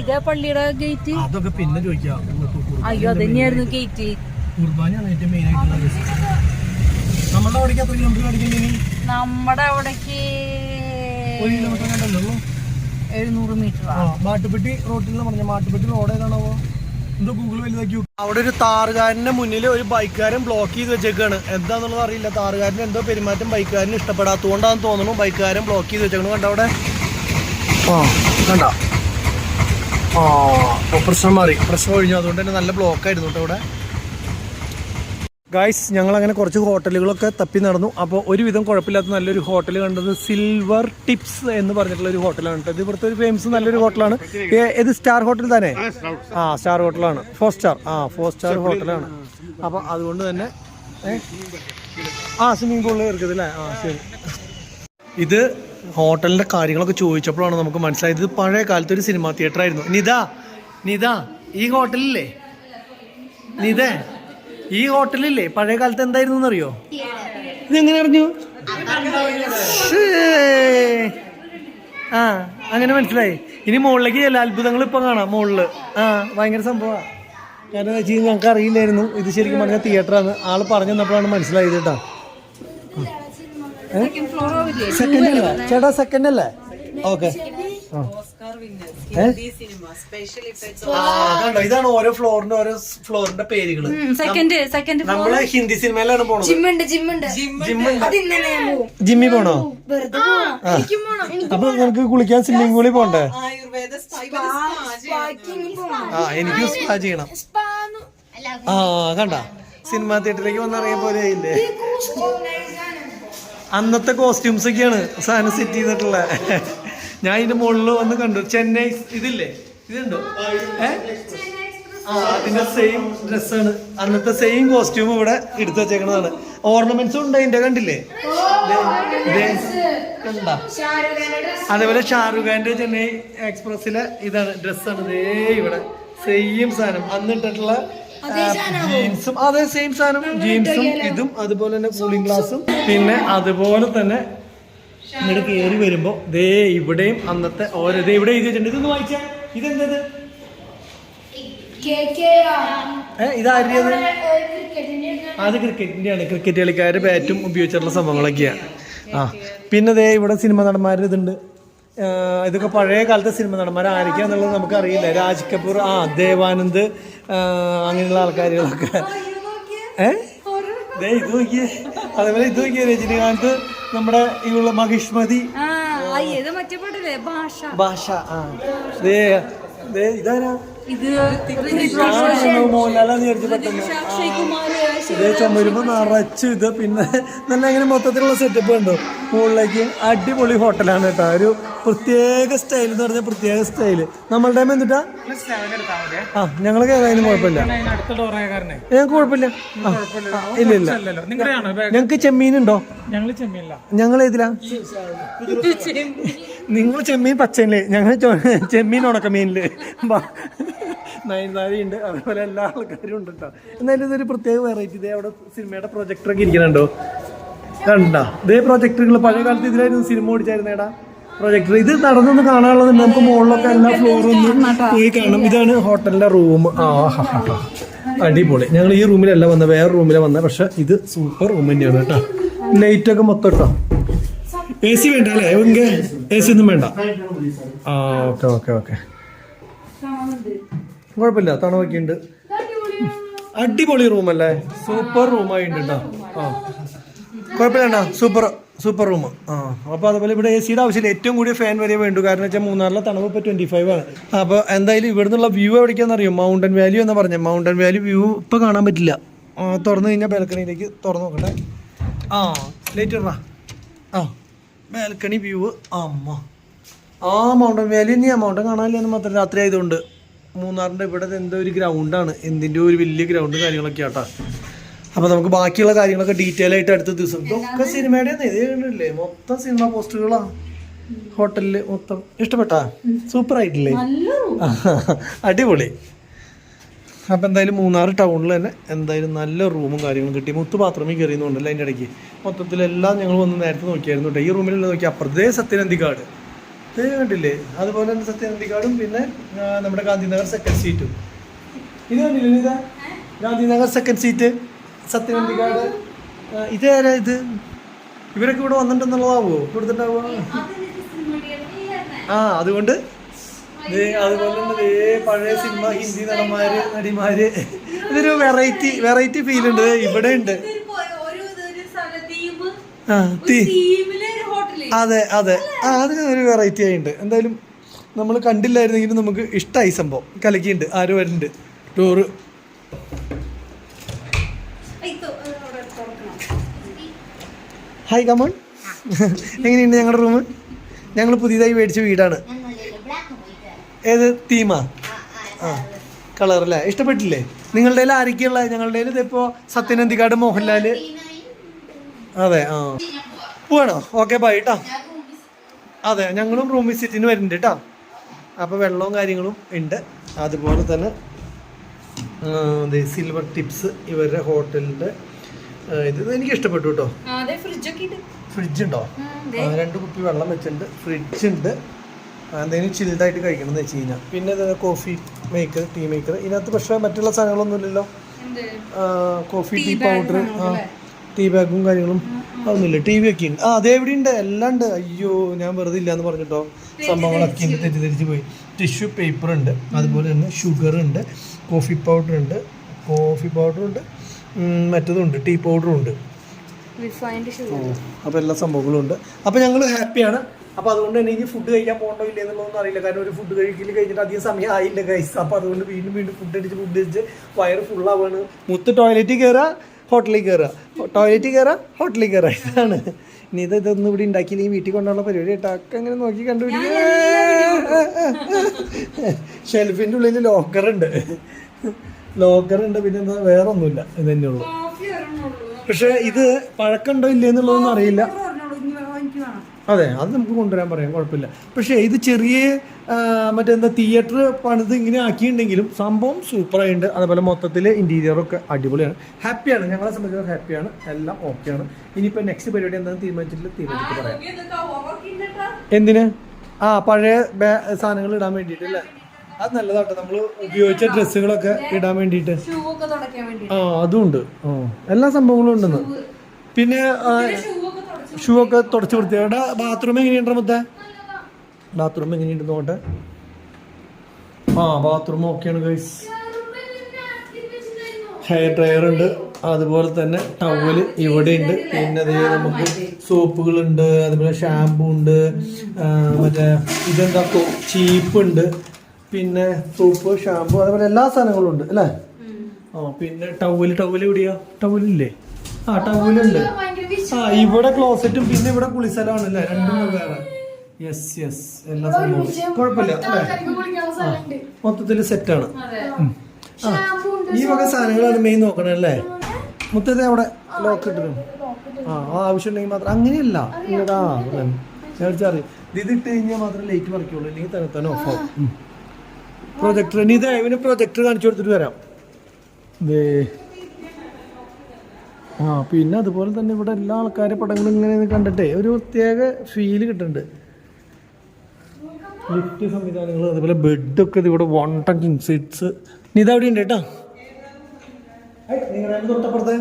ഇതാ പള്ളിയുടെ ഗേറ്റ്. അതൊക്കെ പിന്നെ ചോദിക്കാം. അയ്യോ അതന്നെയായിരുന്നു ഗേറ്റ്. കുർബാനയാണ് ഏറ്റവും മെയിൻ ആയിട്ടുള്ളത്. നമ്മുടെ അവിടേക്ക് എത്ര കിലോമീറ്റർ അടിക്കണ്ടേ? നമ്മുടെ അവിടേക്ക് 1 കിലോമീറ്റർ കണ്ടല്ലോ, 700 മീറ്റർ. മാട്ടുപ്പെട്ടി റോഡിൽ പറഞ്ഞ മാട്ടുപ്പെട്ടി റോഡ് ഏതാണോ എന്തോ ഗൂഗിൾ വലുതാക്കി. അവിടെ ഒരു താറുകാരന്റെ മുന്നിൽ ഒരു ബൈക്കുകാരൻ ബ്ലോക്ക് ചെയ്ത് വെച്ചേക്കാണ്. എന്താന്നുള്ളത് അറിയില്ല. താറുകാരന് എന്തോ പെരുമാറ്റം ബൈക്കുകാരന് ഇഷ്ടപ്പെടാത്തതുകൊണ്ടാന്ന് തോന്നുന്നു ബൈക്കുകാരൻ ബ്ലോക്ക് ചെയ്ത് വെച്ചേക്കണം. കണ്ട അവിടെ കണ്ട പ്രശ്നം മാറി, പ്രശ്നം ഒഴിഞ്ഞു. അതുകൊണ്ട് തന്നെ നല്ല ബ്ലോക്ക് ആയിരുന്നു കേട്ടോ അവിടെ. ഗായ്സ് ഞങ്ങളങ്ങനെ കുറച്ച് ഹോട്ടലുകളൊക്കെ തപ്പി നടന്നു. അപ്പോൾ ഒരുവിധം കുഴപ്പമില്ലാത്ത നല്ലൊരു ഹോട്ടൽ കണ്ടത് സിൽവർ ടിപ്സ് എന്ന് പറഞ്ഞിട്ടുള്ള ഒരു ഹോട്ടലാണ് കേട്ടോ. ഇത് ഇവിടുത്തെ ഒരു ഫേമസ് നല്ലൊരു ഹോട്ടലാണ്. ഇത് സ്റ്റാർ ഹോട്ടൽ തന്നെ. സ്റ്റാർ ഹോട്ടലാണ്, 4 സ്റ്റാർ. 4 സ്റ്റാർ ഹോട്ടലാണ്. അപ്പോൾ അതുകൊണ്ട് തന്നെ സ്വിമ്മിംഗ് പൂളിൽ ഇരിക്കത്തില്ലേ? ശരി. ഇത് ഹോട്ടലിൻ്റെ കാര്യങ്ങളൊക്കെ ചോദിച്ചപ്പോഴാണ് നമുക്ക് മനസ്സിലായത് ഇത് പഴയ കാലത്ത് ഒരു സിനിമാ തിയേറ്റർ ആയിരുന്നു. നിത ഈ ഹോട്ടലില്ലേ? ഈ ഹോട്ടലില്ലേ പഴയ കാലത്ത് എന്തായിരുന്നു അറിയോ? ഇതെങ്ങനെ അറിഞ്ഞു? ആ അങ്ങനെ മനസ്സിലായി. ഇനി മുകളിലേക്ക് ചെല്ലാം, അത്ഭുതങ്ങൾ ഇപ്പൊ കാണാം മുകളില്. ആ ഭയങ്കര സംഭവമാണ്. കാരണം വെച്ച് കഴിഞ്ഞാൽ ഞങ്ങൾക്ക് അറിയില്ലായിരുന്നു ഇത് ശരിക്കും പറഞ്ഞാൽ തിയേറ്ററാണ്. ആള് പറഞ്ഞു തന്നപ്പോഴാണ് മനസ്സിലായത് കേട്ടോ. സെക്കൻഡ് അല്ലേ ചേട്ടാ? സെക്കൻഡ് അല്ലേ? ഓക്കെ. കണ്ടോ, ഇതാണ് ഓരോ ഫ്ലോറിന്റെ പേരുകള്. നമ്മള് ഹിന്ദി സിനിമയിലാണ് പോണത്. ജിമ്മി പോണോ? അപ്പൊ നമുക്ക് കുളിക്കാൻ സ്വിമ്മിംഗ് പൂളിൽ പോണ്ടേ? ആ എനിക്ക് സ്പാ ചെയ്യണം. ആ കണ്ട, സിനിമാ തിയേറ്ററിലേക്ക് വന്നിറങ്ങിയ പോലെ ഇല്ലേ? അന്നത്തെ കോസ്റ്റ്യൂംസ് ഒക്കെയാണ് സാധനം സെറ്റ് ചെയ്തിട്ടുള്ള. ഞാൻ ഇതിന്റെ മുകളിൽ വന്ന് കണ്ടു. ചെന്നൈ ഇതില്ലേ, ഇതുണ്ടോ? അതിന്റെ സെയിം ഡ്രസ്സാണ്, അന്നത്തെ സെയിം കോസ്റ്റ്യൂം ഇവിടെ എടുത്തു വെച്ചേക്കുന്നതാണ്. ഓർണമെന്റ്സും ഉണ്ട് അതിന്റെ, കണ്ടില്ലേ? കണ്ട, അതേപോലെ ഷാരൂഖ് ഖാന്റെ ചെന്നൈ എക്സ്പ്രസിലെ ഇതാണ് ഡ്രസ്സാണ്. ദേ ഇവിടെ സെയിം സാധനം അന്ന് ഇട്ടിട്ടുള്ള ജീൻസും, അതെ സെയിം സാധനം, ജീൻസും ഇതും, അതുപോലെ തന്നെ കൂളിംഗ് ഗ്ലാസും. പിന്നെ അതുപോലെ തന്നെ ഇങ്ങോട്ട് കയറി വരുമ്പോ ദേ ഇവിടെയും അന്നത്തെ ഓരോ ഇവിടെ എഴുതി വെച്ചിട്ടുണ്ട്. ഇതൊന്ന് വായിച്ചാ, ഇതെന്തത്? ഇതാരിയത്? അത് ക്രിക്കറ്റിന്റെ ആണ്. ക്രിക്കറ്റ് കളിക്കാര് ബാറ്റും ഉപയോഗിച്ചിട്ടുള്ള സംഭവങ്ങളൊക്കെയാണ്. ആ പിന്നെ ദേ ഇവിടെ സിനിമ നടന്മാർ ഇതുണ്ട്. ഇതൊക്കെ പഴയ കാലത്തെ സിനിമ നടന്മാർ ആയിരിക്കാന്നുള്ളത് നമുക്ക് അറിയില്ല. രാജ് കപൂർ, ദേവാനന്ദ്, അങ്ങനെയുള്ള ആൾക്കാരുകളൊക്കെ. ഇത് നോക്കിയേ, അതേപോലെ ഇത് നോക്കിയേ, രജനീകാന്ത്, നമ്മുടെ ഇവള് മഹിഷ്മതി, ഭാഷ. ഇതാരാ? മോഹൻലാലാന്ന് വിചാരിച്ചു പെട്ടെന്ന്. ഇതേ ചുമരുമ്പോ നിറച്ചു ഇത്. പിന്നെ നല്ല അങ്ങനെ മൊത്തത്തിലുള്ള സെറ്റപ്പ് ഉണ്ടോ മുകളിലേക്ക്? അടിപൊളി ഹോട്ടലാണ് കേട്ടോ. ഒരു പ്രത്യേക സ്റ്റൈൽ എന്ന് പറഞ്ഞാൽ പ്രത്യേക സ്റ്റൈല്. നമ്മളുടെ ടൈം എന്നിട്ടാ ഞങ്ങൾ കയറാനും കുഴപ്പമില്ല, ഞങ്ങൾക്ക് കുഴപ്പമില്ല. ഇല്ല ഇല്ല, ഞങ്ങക്ക് ചെമ്മീനുണ്ടോ? ഞങ്ങൾ ഏതിലാ? നിങ്ങൾ ചെമ്മീൻ പച്ചല്ലേ, ഞങ്ങൾ ചെമ്മീൻ ഉണക്കമീനില്. നയൻതാരയുണ്ട്, അതുപോലെ എല്ലാ ആൾക്കാരും ഉണ്ട് കേട്ടോ. എന്നാലും ഇതൊരു പ്രത്യേക വെറൈറ്റി. ഇതേ അവിടെ സിനിമയുടെ പ്രൊജക്ടറൊക്കെ ഇരിക്കുന്നുണ്ടോ? കണ്ടോ ഇതേ പ്രൊജക്ടറുകൾ? പഴയ കാലത്ത് ഇതിലായിരുന്നു സിനിമ ഓടിച്ചായിരുന്നേടാ പ്രൊജക്ടർ. ഇത് നടന്നൊന്ന് കാണാനുള്ളത് നമുക്ക് മുകളിലൊക്കെ എല്ലാ ഫ്ലോറും ഒന്ന് പോയി കാണണം. ഇതാണ് ഹോട്ടലിന്റെ റൂം. അടിപൊളി. ഞങ്ങൾ ഈ റൂമിലല്ല വന്നത്, വേറെ റൂമിലാണ് വന്നത്. പക്ഷെ ഇത് സൂപ്പർ റൂം തന്നെയാണ് കേട്ടോ. ലൈറ്റൊക്കെ മൊത്തം കേട്ടോ. എ സി വേണ്ട അല്ലേ? എ സി ഒന്നും വേണ്ട. ഓക്കെ ഓക്കെ ഓക്കെ, കുഴപ്പമില്ല. തണുപ്പൊക്കെ ഉണ്ട്. അടിപൊളി റൂമല്ലേ? സൂപ്പർ റൂമായിട്ടുണ്ട് കേട്ടോ. കുഴപ്പമില്ല, സൂപ്പർ റൂം. അപ്പോൾ അതുപോലെ ഇവിടെ എ സിയുടെ ആവശ്യമില്ല. ഏറ്റവും കൂടിയ ഫാൻ വരെ വേണ്ടു. കാരണം വെച്ചാൽ മൂന്നാറിലെ തണുപ്പ് ഇപ്പോൾ 25 ആണ്. അപ്പോൾ എന്തായാലും ഇവിടെ നിന്നുള്ള വ്യൂ എവിടേക്കാണെന്നറിയോ? മൗണ്ടൻ വാലി എന്ന് പറഞ്ഞാൽ മൗണ്ടൻ വാലി വ്യൂ ഇപ്പോൾ കാണാൻ പറ്റില്ല. തുറന്നു കഴിഞ്ഞാൽ ബാൽക്കണിയിലേക്ക് തുറന്നു നോക്കട്ടെ. ലൈറ്റ് ഇടറാ. Balcony view. മൗണ്ടൻ വാലി തന്നെയാണ്. മൗണ്ടൻ കാണാനില്ലെന്ന് മാത്രം രാത്രി ആയതുകൊണ്ട്. മൂന്നാറിൻ്റെ ഇവിടെ എന്തോ ഒരു ഗ്രൗണ്ടാണ്, എന്തിൻ്റെ ഒരു വലിയ ഗ്രൗണ്ട് കാര്യങ്ങളൊക്കെ ആട്ടാ. അപ്പോൾ നമുക്ക് ബാക്കിയുള്ള കാര്യങ്ങളൊക്കെ ഡീറ്റെയിൽ ആയിട്ട് അടുത്ത ദിവസം. ഇതൊക്കെ സിനിമയുടെ ഇത് കണ്ടില്ലേ? മൊത്തം സിനിമ പോസ്റ്ററുകളാണ് ഹോട്ടലിൽ മൊത്തം. ഇഷ്ടപ്പെട്ടാ? സൂപ്പർ ആയിട്ടില്ലേ? അടിപൊളി. അപ്പോൾ എന്തായാലും മൂന്നാർ ടൗണിൽ തന്നെ എന്തായാലും നല്ല റൂമും കാര്യങ്ങളും കിട്ടി. മുത്ത് ബാത്റൂമിൽ കയറിയുന്നുണ്ടല്ലോ അതിൻ്റെ ഇടയ്ക്ക്. മൊത്തത്തിലെല്ലാം ഞങ്ങൾ വന്ന് നേരത്തെ നോക്കിയായിരുന്നു കേട്ടോ. ഈ റൂമിലെല്ലാം നോക്കി അപ്പുറത്തേ സത്യനന്ദിക്കാട് കണ്ടില്ലേ? അതുപോലെ തന്നെ സത്യനന്ദിക്കാടും പിന്നെ നമ്മുടെ ഗാന്ധിനഗർ സെക്കൻഡ് സീറ്റും. ഇത് കണ്ടില്ലേ? ഇതാ ഗാന്ധിനഗർ സെക്കൻഡ് സീറ്റ്, സത്യനന്ദിക്കാട്. ഇതേരാ ഇത്? ഇവരൊക്കെ ഇവിടെ വന്നിട്ടുണ്ടെന്നുള്ളതാവോ? കൊടുത്തിട്ടാവോ? അതുകൊണ്ട് അതുപോലെ തന്നെ പഴയ സിനിമ ഹിന്ദി നടന്മാര് നടിമാര്. ഇതൊരു വെറൈറ്റി ഫീൽ ഉണ്ട്. ഇവിടെ ഉണ്ട്. അതെ അത് ഒരു വെറൈറ്റി ആയിട്ടുണ്ട്. എന്തായാലും നമ്മൾ കണ്ടില്ലായിരുന്നെങ്കിലും നമുക്ക് ഇഷ്ടമായി സംഭവം. കലക്കിയുണ്ട്. ആരും വരുന്നുണ്ട്. Tour hi come on. എങ്ങനെയുണ്ട് ഞങ്ങളുടെ റൂം? ഞങ്ങൾ പുതിയതായി മേടിച്ച വീടാണ്. ഏത് തീമാ? കളറല്ലേ? ഇഷ്ടപ്പെട്ടില്ലേ? നിങ്ങളുടെ കയ്യിൽ ആരൊക്കെയുള്ള? ഞങ്ങളുടെ കയ്യിൽ ഇതിപ്പോൾ സത്യനന്ദിക്കാട്, മോഹൻലാല്. അതെ പോവാണോ? ഓക്കെ ബൈ കേട്ടോ. അതെ ഞങ്ങളും റൂം വിസിറ്റിന് വരുന്നുണ്ട് കേട്ടോ. അപ്പോൾ വെള്ളവും കാര്യങ്ങളും ഉണ്ട്. അതുപോലെ തന്നെ സിൽവർ ടിപ്സ് ഇവരുടെ ഹോട്ടലിൻ്റെ ഇത് എനിക്ക് ഇഷ്ടപ്പെട്ടു കേട്ടോ. ഫ്രിഡ്ജ് ഉണ്ടോ? 2 കുപ്പി വെള്ളം വെച്ചിട്ടുണ്ട്, ഫ്രിഡ്ജ് ഉണ്ട്. എന്തെങ്കിലും ചിൽഡായിട്ട് കഴിക്കണം എന്ന് വെച്ച് കഴിഞ്ഞാൽ. പിന്നെ കോഫി മേക്കർ, ടീ മേക്കർ. ഇതിനകത്ത് പക്ഷേ മറ്റുള്ള സാധനങ്ങളൊന്നും ഇല്ലല്ലോ. കോഫി, ടീ പൗഡർ, ടീ ബാഗും കാര്യങ്ങളും അതൊന്നുമില്ല. ടി വി ഒക്കെ ഉണ്ട്. അതേ എവിടെ ഉണ്ട്, എല്ലാം ഉണ്ട്. അയ്യോ, ഞാൻ വെറുതെ ഇല്ലാന്ന് പറഞ്ഞിട്ടോ സംഭവങ്ങളൊക്കെ ഉണ്ട്, തെറ്റിദ്ധരിച്ച് പോയി. ടിഷ്യൂ പേപ്പർ ഉണ്ട്, അതുപോലെ തന്നെ ഷുഗർ ഉണ്ട്, കോഫി പൗഡർ ഉണ്ട്, മറ്റതുണ്ട്, ടീ പൗഡറും ഉണ്ട്. അപ്പോൾ എല്ലാ സംഭവങ്ങളും ഉണ്ട്. അപ്പോൾ ഞങ്ങൾ ഹാപ്പിയാണ്. അപ്പോൾ അതുകൊണ്ട് തന്നെ ഇനി ഫുഡ് കഴിക്കാൻ പോകണ്ടോ ഇല്ല എന്നുള്ളതൊന്നും അറിയില്ല. കാരണം ഒരു ഫുഡ് കഴിക്കൽ കഴിഞ്ഞിട്ട് അധികം സമയം ആയില്ല ഗൈസ്. അപ്പോൾ അതുകൊണ്ട് വീണ്ടും ഫുഡ് അടിച്ച് വയറ് ഫുള്ളാവാണ്. മുത്ത് ടോയ്ലറ്റിൽ കയറുക, ഹോട്ടലിൽ കയറുക, ടോയ്ലറ്റിൽ കയറുക, ഹോട്ടലിൽ കയറുക. ഇതാണ്. ഇനി ഇതൊന്നും ഇവിടെ ഉണ്ടാക്കിയില്ലെങ്കിൽ വീട്ടിൽ കൊണ്ടുള്ള പരിപാടി ടക്ക് അങ്ങനെ നോക്കി കണ്ടുപിടിക്കുക. ഷെൽഫിൻ്റെ ഉള്ളിൽ ലോക്കറുണ്ട്, പിന്നെ എന്താ വേറെ ഒന്നുമില്ല, ഇത് തന്നെയുള്ളൂ. പക്ഷെ ഇത് പഴക്കമുണ്ടോ ഇല്ലേ എന്നുള്ളതൊന്നും അറിയില്ല. അതെ, അത് നമുക്ക് കൊണ്ടുവരാൻ പറയാം, കുഴപ്പമില്ല. പക്ഷേ ഇത് ചെറിയ മറ്റെന്താ തിയേറ്റർ പണിത് ഇങ്ങനെ ആക്കിയിട്ടുണ്ടെങ്കിലും സംഭവം സൂപ്പറായിട്ടുണ്ട്. അതുപോലെ മൊത്തത്തിൽ ഇൻറ്റീരിയറൊക്കെ അടിപൊളിയാണ്. ഹാപ്പിയാണ്, ഞങ്ങളെ സംബന്ധിച്ച് ഹാപ്പിയാണ്, എല്ലാം ഓക്കെയാണ്. ഇനിയിപ്പോൾ നെക്സ്റ്റ് പരിപാടി എന്താണെന്ന് തീരുമാനിച്ചിട്ട് പറയാം. എന്തിന്? പഴയ സാധനങ്ങൾ ഇടാൻ വേണ്ടിയിട്ടല്ലേ? അത് നല്ലതാട്ടോ, നമ്മൾ ഉപയോഗിച്ച ഡ്രസ്സുകളൊക്കെ ഇടാൻ വേണ്ടിയിട്ട്. അതും ഉണ്ട്. എല്ലാ സംഭവങ്ങളും ഉണ്ടെന്ന്. പിന്നെ ഷൂ ഒക്കെ തുടച്ച് വൃത്തിയായിട്ട്. ബാത്റൂം എങ്ങനെയുണ്ട് മുത്തേ? ബാത്റൂം എങ്ങനെയുണ്ട് നോട്ടെ? ബാത്റൂം ഓക്കെയാണ് ഗൈസ്. ഹെയർ ഡ്രയർ ഉണ്ട്, അതുപോലെ തന്നെ ടവല് ഇവിടെ ഉണ്ട്. പിന്നെ അതേ നമുക്ക് സോപ്പുകളുണ്ട്, അതുപോലെ ഷാമ്പൂ ഉണ്ട്, മറ്റേ ഇതെന്താ ചീപ്പ് ഉണ്ട്, പിന്നെ സോപ്പ്, ഷാമ്പൂ, അതുപോലെ എല്ലാ സാധനങ്ങളും ഉണ്ട് അല്ലേ? പിന്നെ ടവല് എവിടെയാ? ടവലില്ലേ? ടവലുണ്ട്. ഇവിടെ ക്ലോസറ്റും പിന്നെ ഇവിടെ കുളിസ്ഥലമാണ് അല്ലേ? രണ്ടും വേറെ. യെസ് എല്ലാ സംഭവവും കുഴപ്പമില്ല അല്ലേ? മൊത്തത്തിൽ സെറ്റാണ്. ഈ വക സാധനങ്ങളാണ് മെയിൻ നോക്കണേ അല്ലേ? മൊത്തത്തിൽ അവിടെ ലോക്ക് ഇട്ടിട്ടും ആവശ്യം ഉണ്ടെങ്കിൽ മാത്രം. അങ്ങനെയല്ല ഇങ്ങടാ ഞാൻ ഇതിട്ട് കഴിഞ്ഞാൽ മാത്രം ലൈറ്റ് പറിക്കുള്ളൂ, ഇല്ലെങ്കിൽ തന്നെ ഓഫ് ആവും. പ്രൊജക്ടർ ഇനി ഇവന് പ്രൊജക്ടർ കാണിച്ചു കൊടുത്തിട്ട് വരാം. പിന്നെ അതുപോലെ തന്നെ ഇവിടെ എല്ലാ ആൾക്കാരെ പടങ്ങളും ഇങ്ങനെ കണ്ടിട്ടേ ഒരു പ്രത്യേക ഫീല് കിട്ടുന്നുണ്ട്. ലിഫ്റ്റ് സംവിധാനങ്ങൾ, അതുപോലെ ബെഡൊക്കെ ഇവിടെ 1 ടൺ കിങ് സീറ്റ്സ്. നീ ഇതവിടെ ഉണ്ട് കേട്ടോ. നിങ്ങളുടെ തൊട്ടപ്പുറത്ത്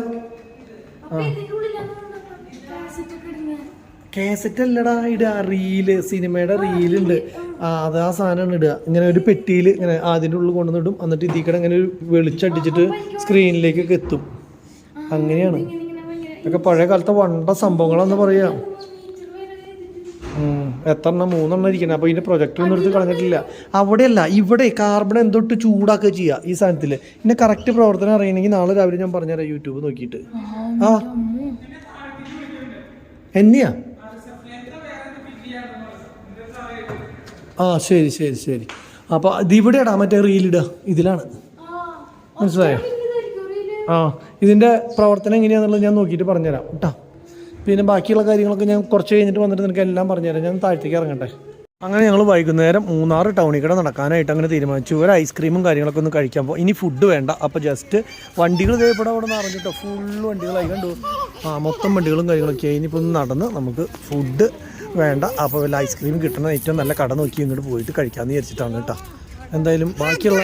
കാസറ്റ് അല്ലടാ ഇടുക, റീല്, സിനിമയുടെ റീലുണ്ട്. അത് ആ സാധനമാണ് ഇടുക. ഇങ്ങനെ ഒരു പെട്ടിയിൽ ഇങ്ങനെ അതിൻ്റെ ഉള്ളിൽ കൊണ്ടുവന്നിടും. എന്നിട്ട് ഇതിക്കടെ ഇങ്ങനെ ഒരു വെളിച്ചടിച്ചിട്ട് സ്ക്രീനിലേക്കൊക്കെ എത്തും. അങ്ങനെയാണ്. ഇതൊക്കെ പഴയ കാലത്തെ വണ്ട സംഭവങ്ങളാന്ന് പറയാം. എത്ര 3 ഇരിക്കണം. അപ്പോൾ ഇതിൻ്റെ പ്രൊജക്ടർ ഒന്നും എടുത്ത് കളഞ്ഞിട്ടില്ല. അവിടെയല്ല, ഇവിടെ കാർബൺ എന്തൊട്ട് ചൂടാക്കുക ചെയ്യുക ഈ സാധനത്തിൽ. ഇതിൻ്റെ കറക്റ്റ് പ്രവർത്തനം അറിയണമെങ്കിൽ നാളെ രാവിലെ ഞാൻ പറഞ്ഞുതരാം യൂട്യൂബ് നോക്കിയിട്ട്. എന്നെയാ? ശരി. അപ്പോൾ ഇതിവിടെയാടാ മറ്റേ റീലിടുക, ഇതിലാണ്. മനസ്സിലായോ? ഇതിൻ്റെ പ്രവർത്തനം എങ്ങനെയാണെന്നുള്ളത് ഞാൻ നോക്കിയിട്ട് പറഞ്ഞുതരാം കേട്ടോ. പിന്നെ ബാക്കിയുള്ള കാര്യങ്ങളൊക്കെ ഞാൻ കുറച്ച് കഴിഞ്ഞിട്ട് വന്നിട്ട് നിനക്ക് എല്ലാം പറഞ്ഞുതരാം. ഞാൻ താഴത്തേക്ക് ഇറങ്ങട്ടെ. അങ്ങനെ ഞങ്ങൾ വൈകുന്നേരം മൂന്നാർ ടൗണിൽ കൂടെ നടക്കാനായിട്ട് അങ്ങനെ തീരുമാനിച്ചു. ഒരു ഐസ്ക്രീമും കാര്യങ്ങളൊക്കെ ഒന്ന് കഴിക്കാൻ പോകും. ഇനി ഫുഡ് വേണ്ട. അപ്പോൾ ജസ്റ്റ് വണ്ടികൾ ഇതേപോലെ അവിടെ നിറഞ്ഞിട്ടോ, ഫുള്ള് വണ്ടികളായി കണ്ടു. മൊത്തം വണ്ടികളും കാര്യങ്ങളൊക്കെ ആയി. ഇനിയിപ്പോൾ ഒന്ന് നടന്ന് നമുക്ക് ഫുഡ് വേണ്ട. അപ്പോൾ വല്ല ഐസ്ക്രീം കിട്ടുന്ന ഏറ്റവും നല്ല കട നോക്കി ഇങ്ങോട്ട് പോയിട്ട് കഴിക്കാമെന്ന് വിചാരിച്ചിട്ടാണ് കേട്ടോ. എന്തായാലും ബാക്കിയുള്ള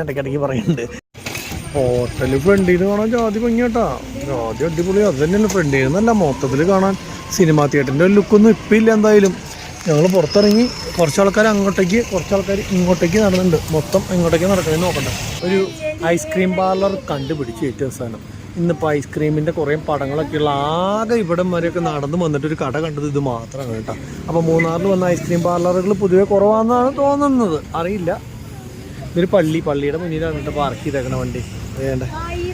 ഇടയ്ക്കിടയ്ക്ക് പറയുന്നുണ്ട്. ഹോട്ടൽ ഫ്രണ്ടിൽ നിന്ന് കാണാൻ ജാതി ഭംഗി കേട്ടോ, ജാതി അടിപൊളി. അത് തന്നെയല്ല ഫ്രണ്ടിൽ നിന്നല്ല, മൊത്തത്തിൽ കാണാൻ സിനിമാ തിയേറ്ററിൻ്റെ ഒരു ലുക്കൊന്നും ഇപ്പം ഇല്ല. എന്തായാലും ഞങ്ങൾ പുറത്തിറങ്ങി, കുറച്ച് ആൾക്കാർ അങ്ങോട്ടേക്ക്, കുറച്ച് ആൾക്കാർ ഇങ്ങോട്ടേക്ക് നടന്നുണ്ട്. മൊത്തം ഇങ്ങോട്ടേക്ക് നടക്കണമെന്ന് നോക്കണ്ട. ഒരു ഐസ്ക്രീം പാർലർ കണ്ടുപിടിച്ച് ഏറ്റവും അവസാനം. ഇന്നിപ്പോൾ ഐസ്ക്രീമിൻ്റെ കുറേ പടങ്ങളൊക്കെയുള്ള ആകെ ഇവിടം വരെയൊക്കെ നടന്ന് വന്നിട്ടൊരു കട കണ്ടത് ഇത് മാത്രമാണ് കേട്ടോ. അപ്പോൾ മൂന്നാറിൽ വന്ന ഐസ്ക്രീം പാർലറുകൾ പൊതുവെ കുറവാണെന്നാണ് തോന്നുന്നത്, അറിയില്ല. ഇതൊരു പള്ളിയുടെ മുന്നിലാണ് കേട്ടോ പാർക്ക് ചെയ്തേക്കണ വണ്ടി.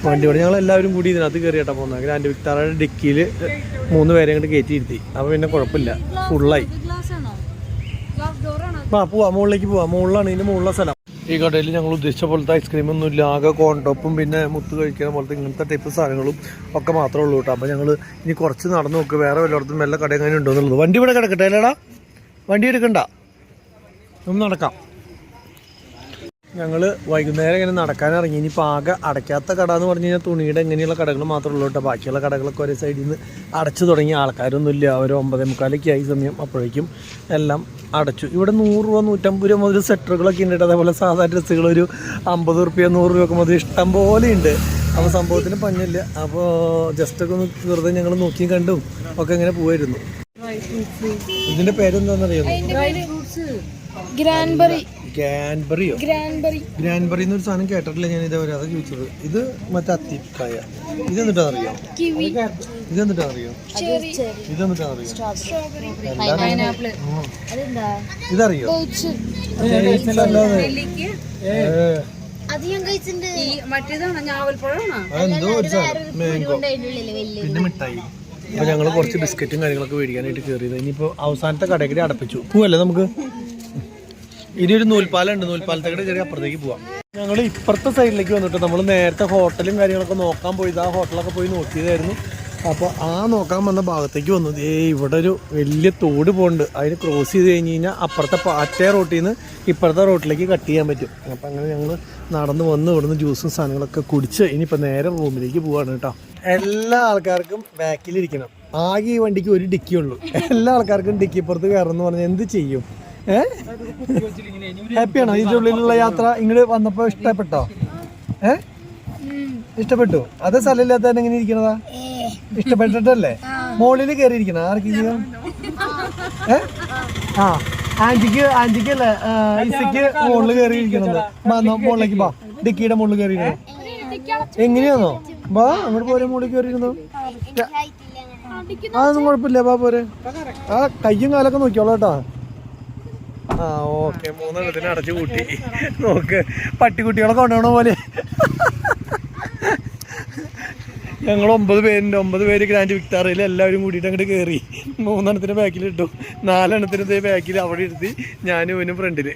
വണ്ടി ഇവിടെ ഞങ്ങൾ എല്ലാവരും കൂടി ഇതിനകത്ത് കയറി കേട്ടോ പോകുന്നത്. ഗ്രാൻഡ് വിക്ടോറിയയുടെ ഡിക്കിയിൽ 3 പേരെ അങ്ങോട്ട് കയറ്റിയിരുത്തി. അപ്പോൾ പിന്നെ കുഴപ്പമില്ല, ഫുള്ളായി. പോവാം, മുകളിലേക്ക് പോവാം. മുകളിലാണ്, ഇതിൻ്റെ മുകളിലെ സ്ഥലം. ഈ കടയിൽ ഞങ്ങൾ ഉദ്ദേശിച്ച പോലത്തെ ഐസ്ക്രീമൊന്നും ഇല്ല. ആകെ കോൺടോപ്പും പിന്നെ മുത്ത് കഴിക്കുന്ന പോലത്തെ ഇങ്ങനത്തെ ടൈപ്പ് സാധനങ്ങളും ഒക്കെ മാത്രമേ ഉള്ളൂ കേട്ടോ. അപ്പോൾ ഞങ്ങൾ ഇനി കുറച്ച് നടന്ന് നോക്കുക, വേറെ വല്ലയിടത്തും വല്ല കട എങ്ങനെ ഉണ്ടോ എന്നുള്ളത്. വണ്ടി ഇവിടെ കിടക്കട്ടെ അല്ലേടാ? വണ്ടി എടുക്കണ്ട, ഒന്ന് നടക്കാം. ഞങ്ങൾ വൈകുന്നേരം ഇങ്ങനെ നടക്കാൻ ഇറങ്ങി. ഇനിയിപ്പോൾ ആകെ അടയ്ക്കാത്ത കട എന്ന് പറഞ്ഞു കഴിഞ്ഞാൽ തുണിയുടെ എങ്ങനെയുള്ള കടകൾ മാത്രമേ ഉള്ളൂ കേട്ടോ. ബാക്കിയുള്ള കടകളൊക്കെ ഒരേ സൈഡിൽ നിന്ന് അടച്ചു തുടങ്ങി. ആൾക്കാരൊന്നുമില്ല. ഒരു 9:45 ആയി സമയം. അപ്പോഴേക്കും എല്ലാം അടച്ചു. ഇവിടെ 100 രൂപ 150 രൂപ മുതൽ സെറ്ററുകളൊക്കെ ഉണ്ട്. അതേപോലെ സാധാരണ ഡ്രസ്സുകൾ ഒരു 50 രൂപ 100 രൂപ മുതൽ ഇഷ്ടം പോലെ ഉണ്ട്. അപ്പോൾ സംഭവത്തിന് പഞ്ഞില്ല. അപ്പോൾ ജസ്റ്റൊക്കെ ഒന്ന് വെറുതെ ഞങ്ങൾ നോക്കി കണ്ടും ഒക്കെ ഇങ്ങനെ പോയിരുന്നു. ഇതിന്റെ പേരെന്താണെന്നറിയാമോ? ഗ്രാൻബറിയോ? ഗ്രാൻബറി എന്നൊരു സാധനം കേട്ടിട്ടില്ല ഞാൻ ഇതേവരെ. അതാ ചോദിച്ചത്. ഇത് മറ്റേ അത്തിക്കായ. ഇതെന്നിട്ടാ അറിയോ? ഇതെന്നിട്ടാ അറിയോ? ഇതെന്നിട്ടാ അറിയോ? ഇതറിയോ? എന്തോ ഒരു സാധനം മാംഗോ പിന്നെ മിഠായി. അപ്പോൾ ഞങ്ങൾ കുറച്ച് ബിസ്ക്കറ്റും കാര്യങ്ങളൊക്കെ മേടിക്കാനായിട്ട് കയറിയത്. ഇനിയിപ്പോൾ അവസാനത്തെ കടയ്ക്ക് അടപ്പിച്ചു പോവല്ലേ നമുക്ക്. ഇനി ഒരു നൂൽപ്പാലുണ്ട്. നൂൽപ്പാലത്തെ കട കയറി അപ്പുറത്തേക്ക് പോവാം. ഞങ്ങൾ ഇപ്പുറത്തെ സൈഡിലേക്ക് വന്നിട്ട് നമ്മൾ നേരത്തെ ഹോട്ടലും കാര്യങ്ങളൊക്കെ നോക്കാൻ പോയത്. ആ ഹോട്ടലൊക്കെ പോയി നോക്കിയതായിരുന്നു. അപ്പോൾ ആ നോക്കാൻ വന്ന ഭാഗത്തേക്ക് വന്നത് ഇവിടെ ഒരു വലിയ തോട് പോകുന്നുണ്ട്. അതിന് ക്രോസ് ചെയ്ത് കഴിഞ്ഞ് കഴിഞ്ഞാൽ അപ്പുറത്തെ പാറ്റേ റോട്ടിൽ നിന്ന് ഇപ്പുറത്തെ റോട്ടിലേക്ക് കട്ട് ചെയ്യാൻ പറ്റും. അപ്പോൾ അങ്ങനെ ഞങ്ങൾ നടന്ന് വന്ന് ഇവിടുന്ന് ജ്യൂസും സാധനങ്ങളൊക്കെ കുടിച്ച് ഇനിയിപ്പോൾ നേരെ റൂമിലേക്ക് പോവാണ് കേട്ടോ. എല്ലാ ആൾക്കാർക്കും ബാക്കിലിരിക്കണം. ആകെ ഈ വണ്ടിക്ക് ഒരു ഡിക്കി ഉള്ളൂ. എല്ലാ ആൾക്കാർക്കും ഡിക്കി പുറത്ത് കയറുമെന്ന് പറഞ്ഞാൽ എന്ത് ചെയ്യും? ഹാപ്പിയാണോ ഇതിൻ്റെ ഉള്ളിലുള്ള യാത്ര? ഇങ്ങോട്ട് വന്നപ്പോൾ ഇഷ്ടപ്പെട്ടോ? ഇഷ്ടപ്പെട്ടു? അതേ സ്ഥലമില്ലാത്ത എങ്ങനെ ഇരിക്കണതാ? ഇഷ്ടപ്പെട്ടിട്ടല്ലേ മോളിൽ കയറി ഇരിക്കണ? ആർക്കെങ്കിലും ആന്റിക്കല്ലേ ഇസയ്ക്ക് മുകളിൽ കയറി ഇരിക്കണത്? മുകളിലേക്ക് ബാ. ഡിക്കിയുടെ മുകളിൽ കയറി ഇരിക്കണം. എങ്ങനെയാണോ? ബാ അങ്ങോട്ട് പോരെ. മുകളിൽ കയറി ഇരുന്നോ. അതൊന്നും കുഴപ്പമില്ല. ബാ പോരെ. ആ കയ്യും കാലൊക്കെ നോക്കിയോളൂ കേട്ടോ. ആ ഓക്കെ. 3 എണ്ണത്തിന് അടച്ചു കൂട്ടി. നോക്ക് പട്ടിക്കുട്ടികളെ കൊണ്ടുപോകണ പോലെ. ഞങ്ങൾ 9 പേരുണ്ട്. 9 പേര് ഗ്രാൻഡ് വിക്ടോറിയയിൽ എല്ലാവരും കൂടിയിട്ട് അങ്ങോട്ട് കയറി. 3 എണ്ണത്തിന് ബാക്കിലിട്ടു. 4 എണ്ണത്തിന് ബാക്കിൽ അവിടെ ഇരുത്തി. ഞാനും ഇവനും ഫ്രണ്ടില്.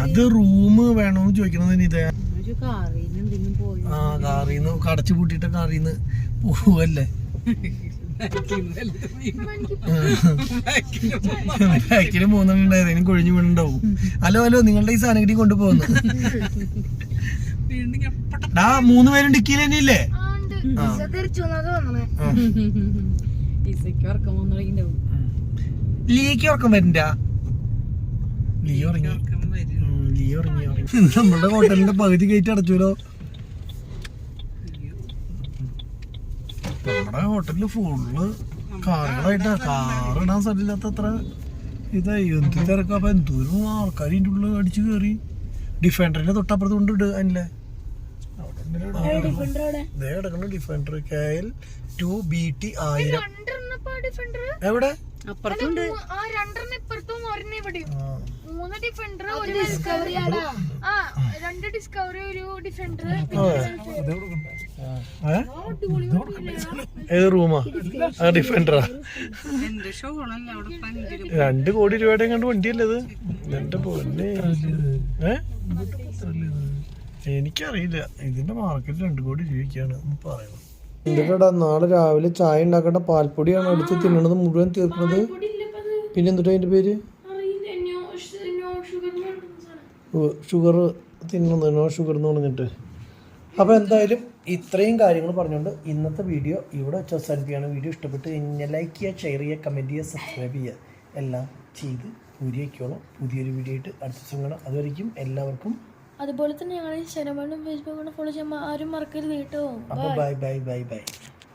അത് റൂം വേണോന്ന് ചോദിക്കണത്. ഇതേ ആ കാറിന്ന് കടച്ചു പൂട്ടിയിട്ട് കാറിന്ന് പോവല്ലേ. ബാക്കില് 3 എണ്ണം ഉണ്ടായത്. എനിക്ക് കൊഴിഞ്ഞു വീണുണ്ടാവും. ഹലോ നിങ്ങളുടെ ഈ സാധനം കിട്ടി കൊണ്ടുപോകുന്നു. 3 പേരും ഡിക്കിയിൽ തന്നെ ഇല്ലേ? ലീക്ക് ഉറക്കം വരണ്ട. ലിയോ ഇറങ്ങി. നമ്മുടെ ഹോട്ടലിന്റെ പകുതി കയറ്റി അടച്ചൂലോ. നമ്മുടെ ഹോട്ടലില് ഫുള്ള് കാറുകളായിട്ടാ. കാറിടാൻ സ്ഥലമില്ലാത്ത അത്ര ഇതായി. എന്ത് തിരക്കാ. അപ്പൊ എന്തോരം ആൾക്കാർ ഇതിൻ്റെ ഉള്ളിൽ അടിച്ചു കയറി. ഡിഫൻഡറിന്റെ തൊട്ടപ്പുറത്ത് കൊണ്ടിട്ട് അതില്ലേ കിടക്കണ ഡിഫൻഡർ KL 2BT 1000. എവിടെ? അപ്പുറത്തുണ്ട്. ഏത് റൂമാ? ആ ഡിഫൻഡറാ. 2 കോടി രൂപയുടെ കണ്ട് വണ്ടിയല്ലേ ഇത്? എന്റെ പൊന്നെ. എനിക്കറിയില്ല. ഇതിന്റെ മാർക്കറ്റ് 2 കോടി രൂപയ്ക്കാണ് പറയുന്നത്. എന്തിട്ടാ നാളെ രാവിലെ ചായ ഉണ്ടാക്കേണ്ട പാൽപ്പൊടിയാണ് എടുത്ത് തിന്നണത് മുഴുവൻ തീർക്കുന്നത്. പിന്നെ എന്തിട്ടാ അതിന്റെ പേര്? ഷുഗർ തിന്നുന്നത്. നോ ഷുഗർ എന്ന് പറഞ്ഞിട്ട്. അപ്പോൾ എന്തായാലും ഇത്രയും കാര്യങ്ങൾ പറഞ്ഞുകൊണ്ട് ഇന്നത്തെ വീഡിയോ ഇവിടെ വെച്ച് അവസാനിപ്പിക്കുകയാണ്. വീഡിയോ ഇഷ്ടപ്പെട്ട് കഴിഞ്ഞാൽ ലൈക്ക് ചെയ്യുക, ഷെയർ ചെയ്യുക, കമൻറ്റ് ചെയ്യുക, സബ്സ്ക്രൈബ് ചെയ്യുക. എല്ലാം ചെയ്ത് ഊരിയേക്കോളാം. പുതിയൊരു വീഡിയോ ആയിട്ട് അടുത്ത ദിവസം കാണാം. അതുവരെയും എല്ലാവർക്കും. അതുപോലെ തന്നെ ഞങ്ങൾ ഇൻസ്റ്റാഗ്രാമിലും ഫേസ്ബുക്കിലും ഫോളോ ചെയ്യാൻ ആരും മറക്കരുത് കേട്ടോ. അപ്പോൾ ബൈ.